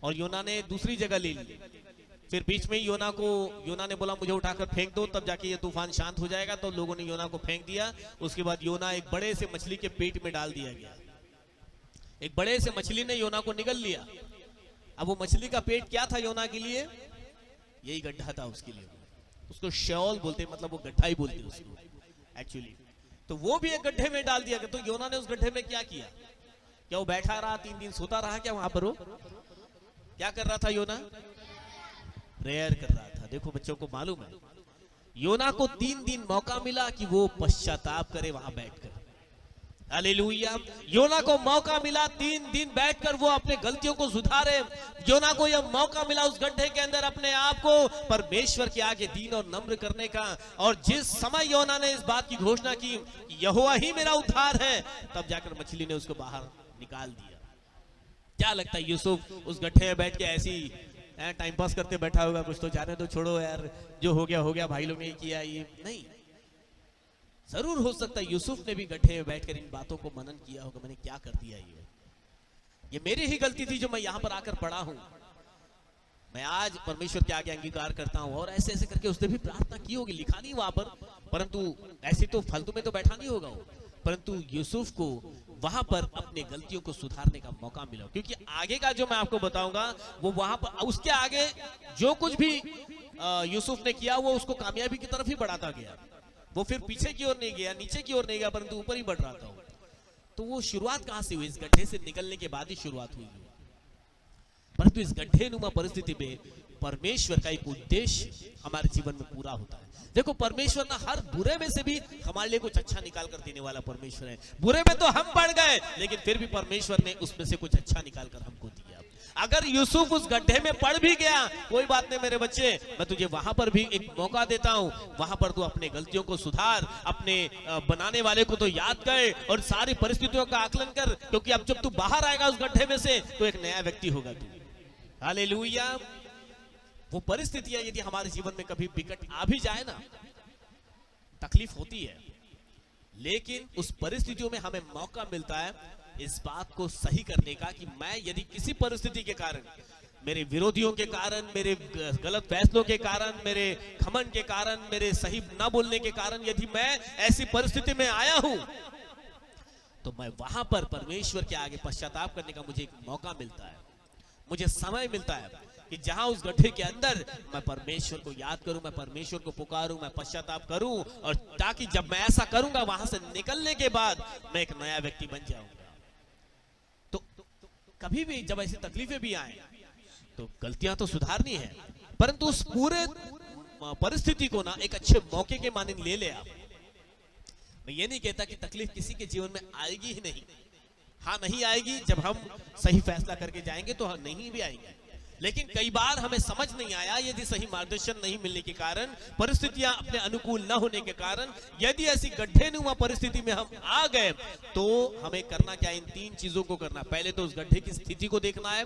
और योना ने दूसरी जगह ले ली। फिर बीच में ही योना ने बोला मुझे उठाकर फेंक दो, तब जाके ये तूफान शांत हो जाएगा। तो लोगों ने योना को फेंक दिया। उसके बाद योना एक बड़े से मछली के पेट में डाल दिया गया। एक बड़े से मछली ने योना को निगल लिया। अब वो मछली का पेट क्या था योना के लिए? यही गड्ढा था उसके लिए। उसको शेओल बोलते, मतलब वो गड्ढा ही बोलते उसको एक्चुअली। तो वो भी एक गड्ढे में डाल दिया गया। तो योना ने उस गड्ढे में क्या किया? क्या वो बैठा रहा 3 दिन सोता रहा? क्या वहां पर वो क्या कर रहा था? योना प्रेयर कर रहा था। देखो बच्चों को मालूम है, योना को 3 दिन मौका मिला कि वो पश्चाताप करे वहां बैठकर। हालेलुया! योना को मौका मिला 3 दिन बैठकर वो अपने गलतियों को सुधारे। योना को यह मौका मिला उस गड्ढे के अंदर अपने आप को परमेश्वर के आगे दीन और नम्र करने का। और जिस समय योना ने इस बात की घोषणा की यहोवा ही मेरा उद्धार है, तब जाकर मछली ने उसको बाहर निकाल दिया। क्या लगता है यूसुफ उस गड्ढे में बैठ के ऐसी टाइम पास करते बैठा होगा? कुछ तो जाने दो, छोड़ो यार, जो हो गया, भाई लोग ने किया, ये नहीं। जरूर हो सकता है यूसुफ ने भी गड्ढे में बैठकर इन बातों को मनन किया होगा, मैंने क्या कर दिया, ये मेरी ही गलती थी जो मैं यहां पर आकर पड़ा हूं। मैं आज परमेश्वर के आगे अंगीकार करता हूं। और ऐसे ऐसे करके उसने भी प्रार्थना की होगी, लिखा नहीं वहां पर, परंतु ऐसे तो फालतू में तो बैठा नहीं होगा वो। परंतु यूसुफ को वहां पर अपने गलतियों को सुधारने का मौका मिला, क्योंकि आगे का जो मैं आपको बताऊंगा वो वहां पर, उसके आगे जो कुछ भी यूसुफ ने किया वो उसको कामयाबी की तरफ ही बढ़ाता गया। वो फिर पीछे की ओर नहीं गया, नीचे की ओर नहीं गया, परंतु ऊपर ही बढ़ रहा था। तो वो शुरुआत कहां से हुई? इस गड्ढे से निकलने के बाद ही शुरुआत हुई। परंतु इस गड्ढे नुमा परिस्थिति में परमेश्वर का एक उद्देश्य हमारे जीवन में पूरा होता है। देखो, परमेश्वर ना हर बुरे में से भी हमारे लिए कुछ अच्छा निकाल कर देने वाला परमेश्वर है। बुरे में तो हम पड़ गए, लेकिन फिर भी परमेश्वर ने उसमें से कुछ अच्छा निकाल कर हमको दिया। अगर यूसुफ उस गड्ढे में पड़ भी गया, कोई बात नहीं मेरे बच्चे, मैं तुझे वहां पर भी एक मौका देता हूं। वहां पर तू अपने गलतियों को सुधार, अपने बनाने वाले को तो याद कर और सारी परिस्थितियों का आकलन कर, क्योंकि अब जब तू बाहर आएगा उस गड्ढे में से तो एक नया व्यक्ति होगा तू। हालेलुया। वो परिस्थितियां यदि हमारे जीवन में कभी विकट आ भी जाए ना, तकलीफ होती है, लेकिन उस परिस्थितियों में हमें मौका मिलता है इस बात को सही करने का कि मैं यदि किसी परिस्थिति के कारण, मेरे विरोधियों के कारण, मेरे गलत फैसलों के कारण, मेरे घमंड के कारण, मेरे सही न बोलने के कारण यदि मैं ऐसी परिस्थिति में आया हूं, तो मैं वहां पर परमेश्वर के आगे पश्चाताप करने का मुझे एक मौका मिलता है, मुझे समय मिलता है कि जहां उस गड्ढे के अंदर मैं परमेश्वर को याद करूं, मैं परमेश्वर को पुकारूं, मैं पश्चाताप करूं, और ताकि जब मैं ऐसा करूंगा वहां से निकलने के बाद मैं एक नया व्यक्ति बन जाऊंगा। तो कभी भी जब ऐसी तकलीफें भी आए तो गलतियां तो सुधारनी है, परंतु उस पूरे परिस्थिति को ना एक अच्छे मौके के माने ले ले आप। मैं ये नहीं कहता कि तकलीफ किसी के जीवन में आएगी ही नहीं, हाँ नहीं आएगी, जब हम सही फैसला करके जाएंगे तो हाँ नहीं भी आएंगे, लेकिन कई बार हमें समझ नहीं आया, यदि सही मार्गदर्शन नहीं मिलने के कारण, परिस्थितियां अपने अनुकूल न होने के कारण, यदि ऐसी गड्ढेनुमा परिस्थिति में हम आ गए, तो हमें करना क्या? इन 3 चीजों को करना। पहले तो उस गड्ढे की स्थिति को देखना है,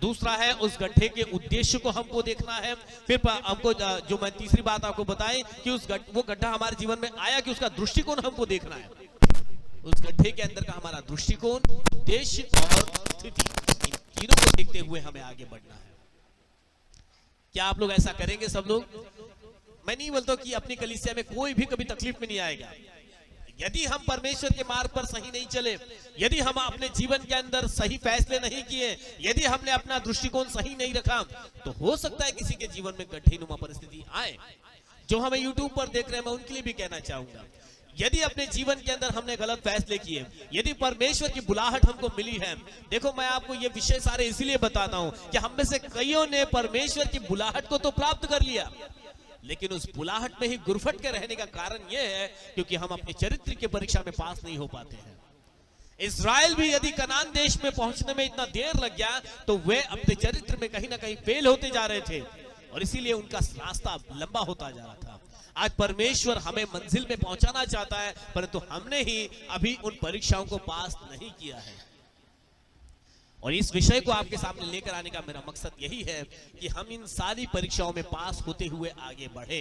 दूसरा है उस गड्ढे के उद्देश्य को हमको देखना है, फिर हमको जो मैं तीसरी बात आपको बताएं कि वो गड्ढा हमारे जीवन में आया कि उसका दृष्टिकोण हमको देखना है। उस गड्ढे के अंदर का हमारा दृष्टिकोण, उद्देश्य और स्थिति, इन तीनों को देखते हुए हमें आगे बढ़ना है। क्या आप लोग ऐसा करेंगे सब लोग? मैं नहीं बोलता कि अपनी कलीसिया में कोई भी कभी तकलीफ में नहीं आएगा। यदि हम परमेश्वर के मार्ग पर सही नहीं चले, यदि हम अपने जीवन के अंदर सही फैसले नहीं किए, यदि हमने अपना दृष्टिकोण सही नहीं रखा, तो हो सकता है किसी के जीवन में गड्ढेनुमा परिस्थिति आए। जो हमें यूट्यूब पर देख रहे हैं, मैं उनके लिए भी कहना चाहूंगा, यदि अपने जीवन के अंदर हमने गलत फैसले किए, यदि परमेश्वर की बुलाहट हमको मिली है, देखो मैं आपको ये विषय सारे इसीलिए बताता हूं कि हम में से कईयों ने परमेश्वर की बुलाहट को तो प्राप्त कर लिया, लेकिन उस बुलाहट में ही गुरफट के रहने का कारण यह है क्योंकि हम अपने चरित्र की परीक्षा में पास नहीं हो पाते हैं। इस्राएल भी यदि कनान देश में पहुंचने में इतना देर लग गया तो वे अपने चरित्र में कहीं ना कहीं फेल होते जा रहे थे और इसीलिए उनका रास्ता लंबा होता जा रहा था। आज परमेश्वर हमें मंजिल में पहुंचाना चाहता है, परंतु हमने ही अभी उन परीक्षाओं को पास नहीं किया है। और इस विषय को आपके सामने लेकर आने का मेरा मकसद यही है कि हम इन सारी परीक्षाओं में पास होते हुए आगे बढ़े।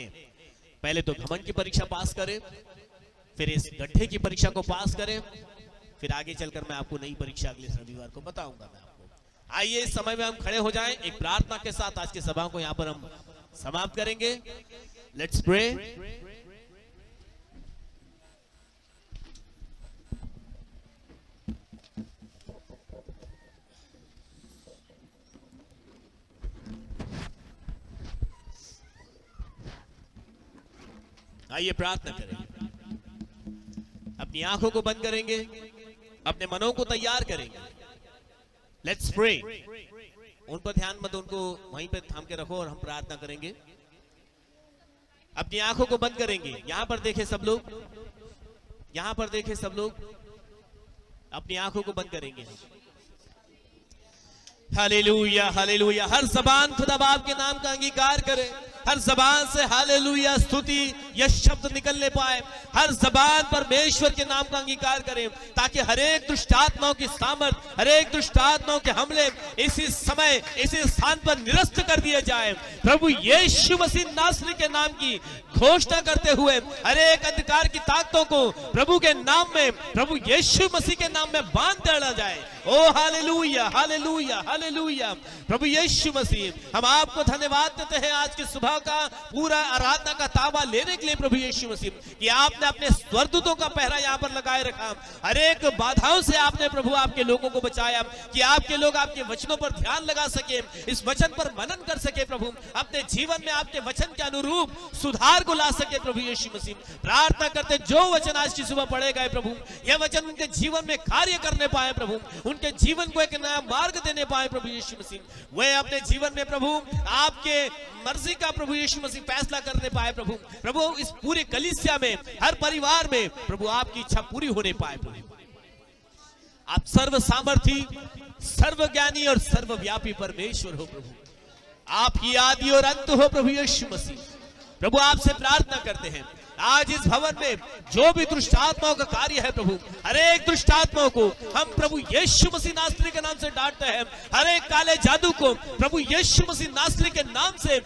पहले तो घमंड की परीक्षा पास करें, फिर इस गड्ढे की परीक्षा को पास करें, फिर आगे चलकर मैं आपको नई परीक्षा अगले रविवार को बताऊंगा मैं आपको। आइए इस समय में हम खड़े हो जाएं, एक प्रार्थना के साथ आज की सभा को यहाँ पर हम समाप्त करेंगे। Let's pray. आइए प्रार्थना करें। अपनी आंखों को बंद करेंगे, अपने मनों को तैयार करेंगे। Let's pray. उन पर ध्यान मत, उनको वहीं पे थाम के रखो और हम प्रार्थना करेंगे। अपनी आंखों को बंद करेंगे। यहां पर देखें सब लोग, यहां पर देखें सब लोग, अपनी आंखों को बंद करेंगे। Hallelujah hallelujah. हर जबान खुदा बाप के नाम का अंगीकार करे, हर जबान से हालेलुया स्तुति यह शब्द निकलने पाए, हर जबान परमेश्वर के नाम का अंगीकार करें ताकि हर एक दुष्ट आत्माओं की सामर्थ, हर एक दुष्ट आत्माओं के हमले इसी समय इसी स्थान पर निरस्त कर दिए जाए। प्रभु यीशु मसीह नासरी के नाम की घोषणा करते हुए हर एक अंधकार की ताकतों को प्रभु के नाम में, प्रभु यीशु मसीह के नाम में बांध डाला जाए। ओ हालेलुया हालेलुया हालेलुया। प्रभु यीशु मसीह, हम आपको धन्यवाद देते हैं आज की सुबह का पूरा आराधना का ताबा लेने के लिए प्रभु यीशु मसीह कि आपने अपने स्वर्गदूतों का पहरा यहाँ पर लगाए रखा, हर एक बाधाओं से आपने प्रभु आपके लोगों को बचाया कि आपके लोग आपके वचनों पर ध्यान लगा सके, इस वचन पर मनन कर सके प्रभु, अपने जीवन में आपके वचन के अनुरूप सुधार को ला सके प्रभु यीशु मसीह। प्रार्थना करते जो वचन आज की सुबह पढ़ेगा प्रभु, यह वचन उनके जीवन में कार्य करने पाए प्रभु, उनके जीवन को एक नया मार्ग देने पाए प्रभु यीशु मसीह। वे अपने जीवन में प्रभु आपके मर्जी का प्रभु यीशु मसीह फैसला करने पाए प्रभु। प्रभु इस पूरी कलीसिया में, हर परिवार में प्रभु आपकी इच्छा पूरी होने पाए प्रभु। आप सर्व सामर्थी, सर्वज्ञानी और सर्वव्यापी परमेश्वर हो प्रभु, आपकी आदि और अंत हो प्रभु यीशु मसीह। प्रभु आपसे प्रार्थना करते हैं आज इस भवन में जो भी दुष्ट आत्माओं का कार्य है प्रभु, हर एक दुष्ट आत्माओं को हम प्रभु यीशु मसीह नासरी के नाम से डांटते हैं, हर एक काले जादू को प्रभु यीशु मसीह नासरी के नाम से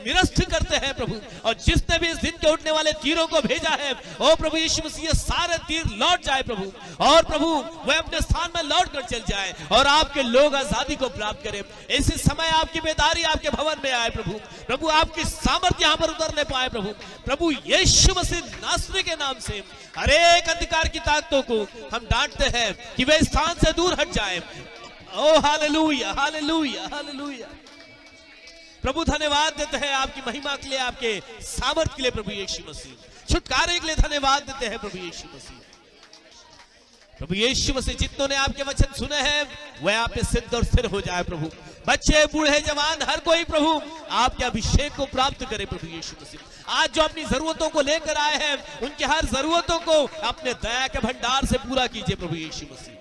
निरस्त करते हैं प्रभु। और जिसने भी इस दिन के उठने वाले तीरों को भेजा है, ओ प्रभु यीशु मसीह ये सारे तीर लौट जाए प्रभु, और प्रभु वह अपने स्थान में लौट कर चल जाए और आपके लोग आजादी को प्राप्त करें। इसी समय आपकी बेदारी आपके भवन में आए प्रभु, प्रभु आपकी सामर्थ्य यहाँ पर उतरने पाए प्रभु। प्रभु यीशु मसीह नासरी के नाम से हर एक अंधकार की ताकतों को हम डांटते हैं कि वे स्थान से दूर हट जाए। ओ हालेलुया, हालेलुया, हालेलुया। प्रभु धन्यवाद देते हैं आपकी महिमा के लिए, आपके सामर्थ्य के लिए प्रभु यीशु मसीह, छुटकारे के लिए धन्यवाद देते हैं प्रभु यीशु मसीह। प्रभु यीशु मसीह जितनों ने आपके वचन सुने हैं वह आप पे सिद्ध और स्थिर हो जाए प्रभु। बच्चे, बूढ़े, जवान, हर कोई प्रभु आपके अभिषेक को प्राप्त करे प्रभु यीशु मसीह। आज जो अपनी जरूरतों को लेकर आए हैं उनके हर जरूरतों को अपने दया के भंडार से पूरा कीजिए प्रभु यीशु मसीह।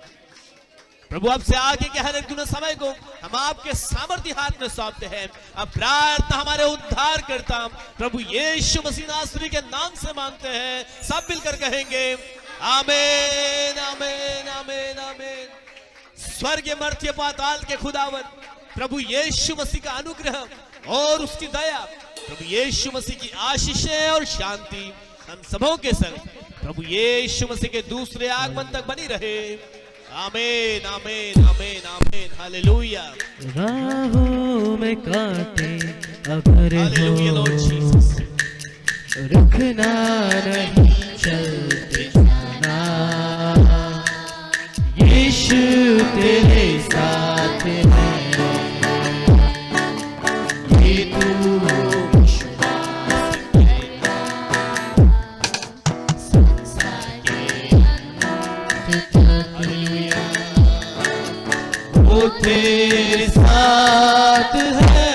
प्रभु अब से आगे के हर एक दिन समय को हम आपके सामर्थ्य हाथ में सौंपते हैं। अब प्रार्थना हमारे उद्धार करता प्रभु यीशु मसीह नासरी के नाम से मांगते हैं, सब मिलकर कहेंगे आमीन, आमीन, आमीन, आमीन। स्वर्ग मर्त्य पाताल के खुदावन प्रभु यीशु मसीह का अनुग्रह और उसकी दया, प्रभु यीशु मसीह की आशीषें और शांति हम सबों के संग प्रभु यीशु मसीह के दूसरे आगमन तक बनी रहे। आमीन, आमीन, आमीन, आमीन, हालेलुया। राहों में कांटे अगर हो, रुकना नहीं, चलते जाना, यीशु तेरे साथ है, ये तू विश्वास करना, संसार के अंत तक वो तेरे साथ है।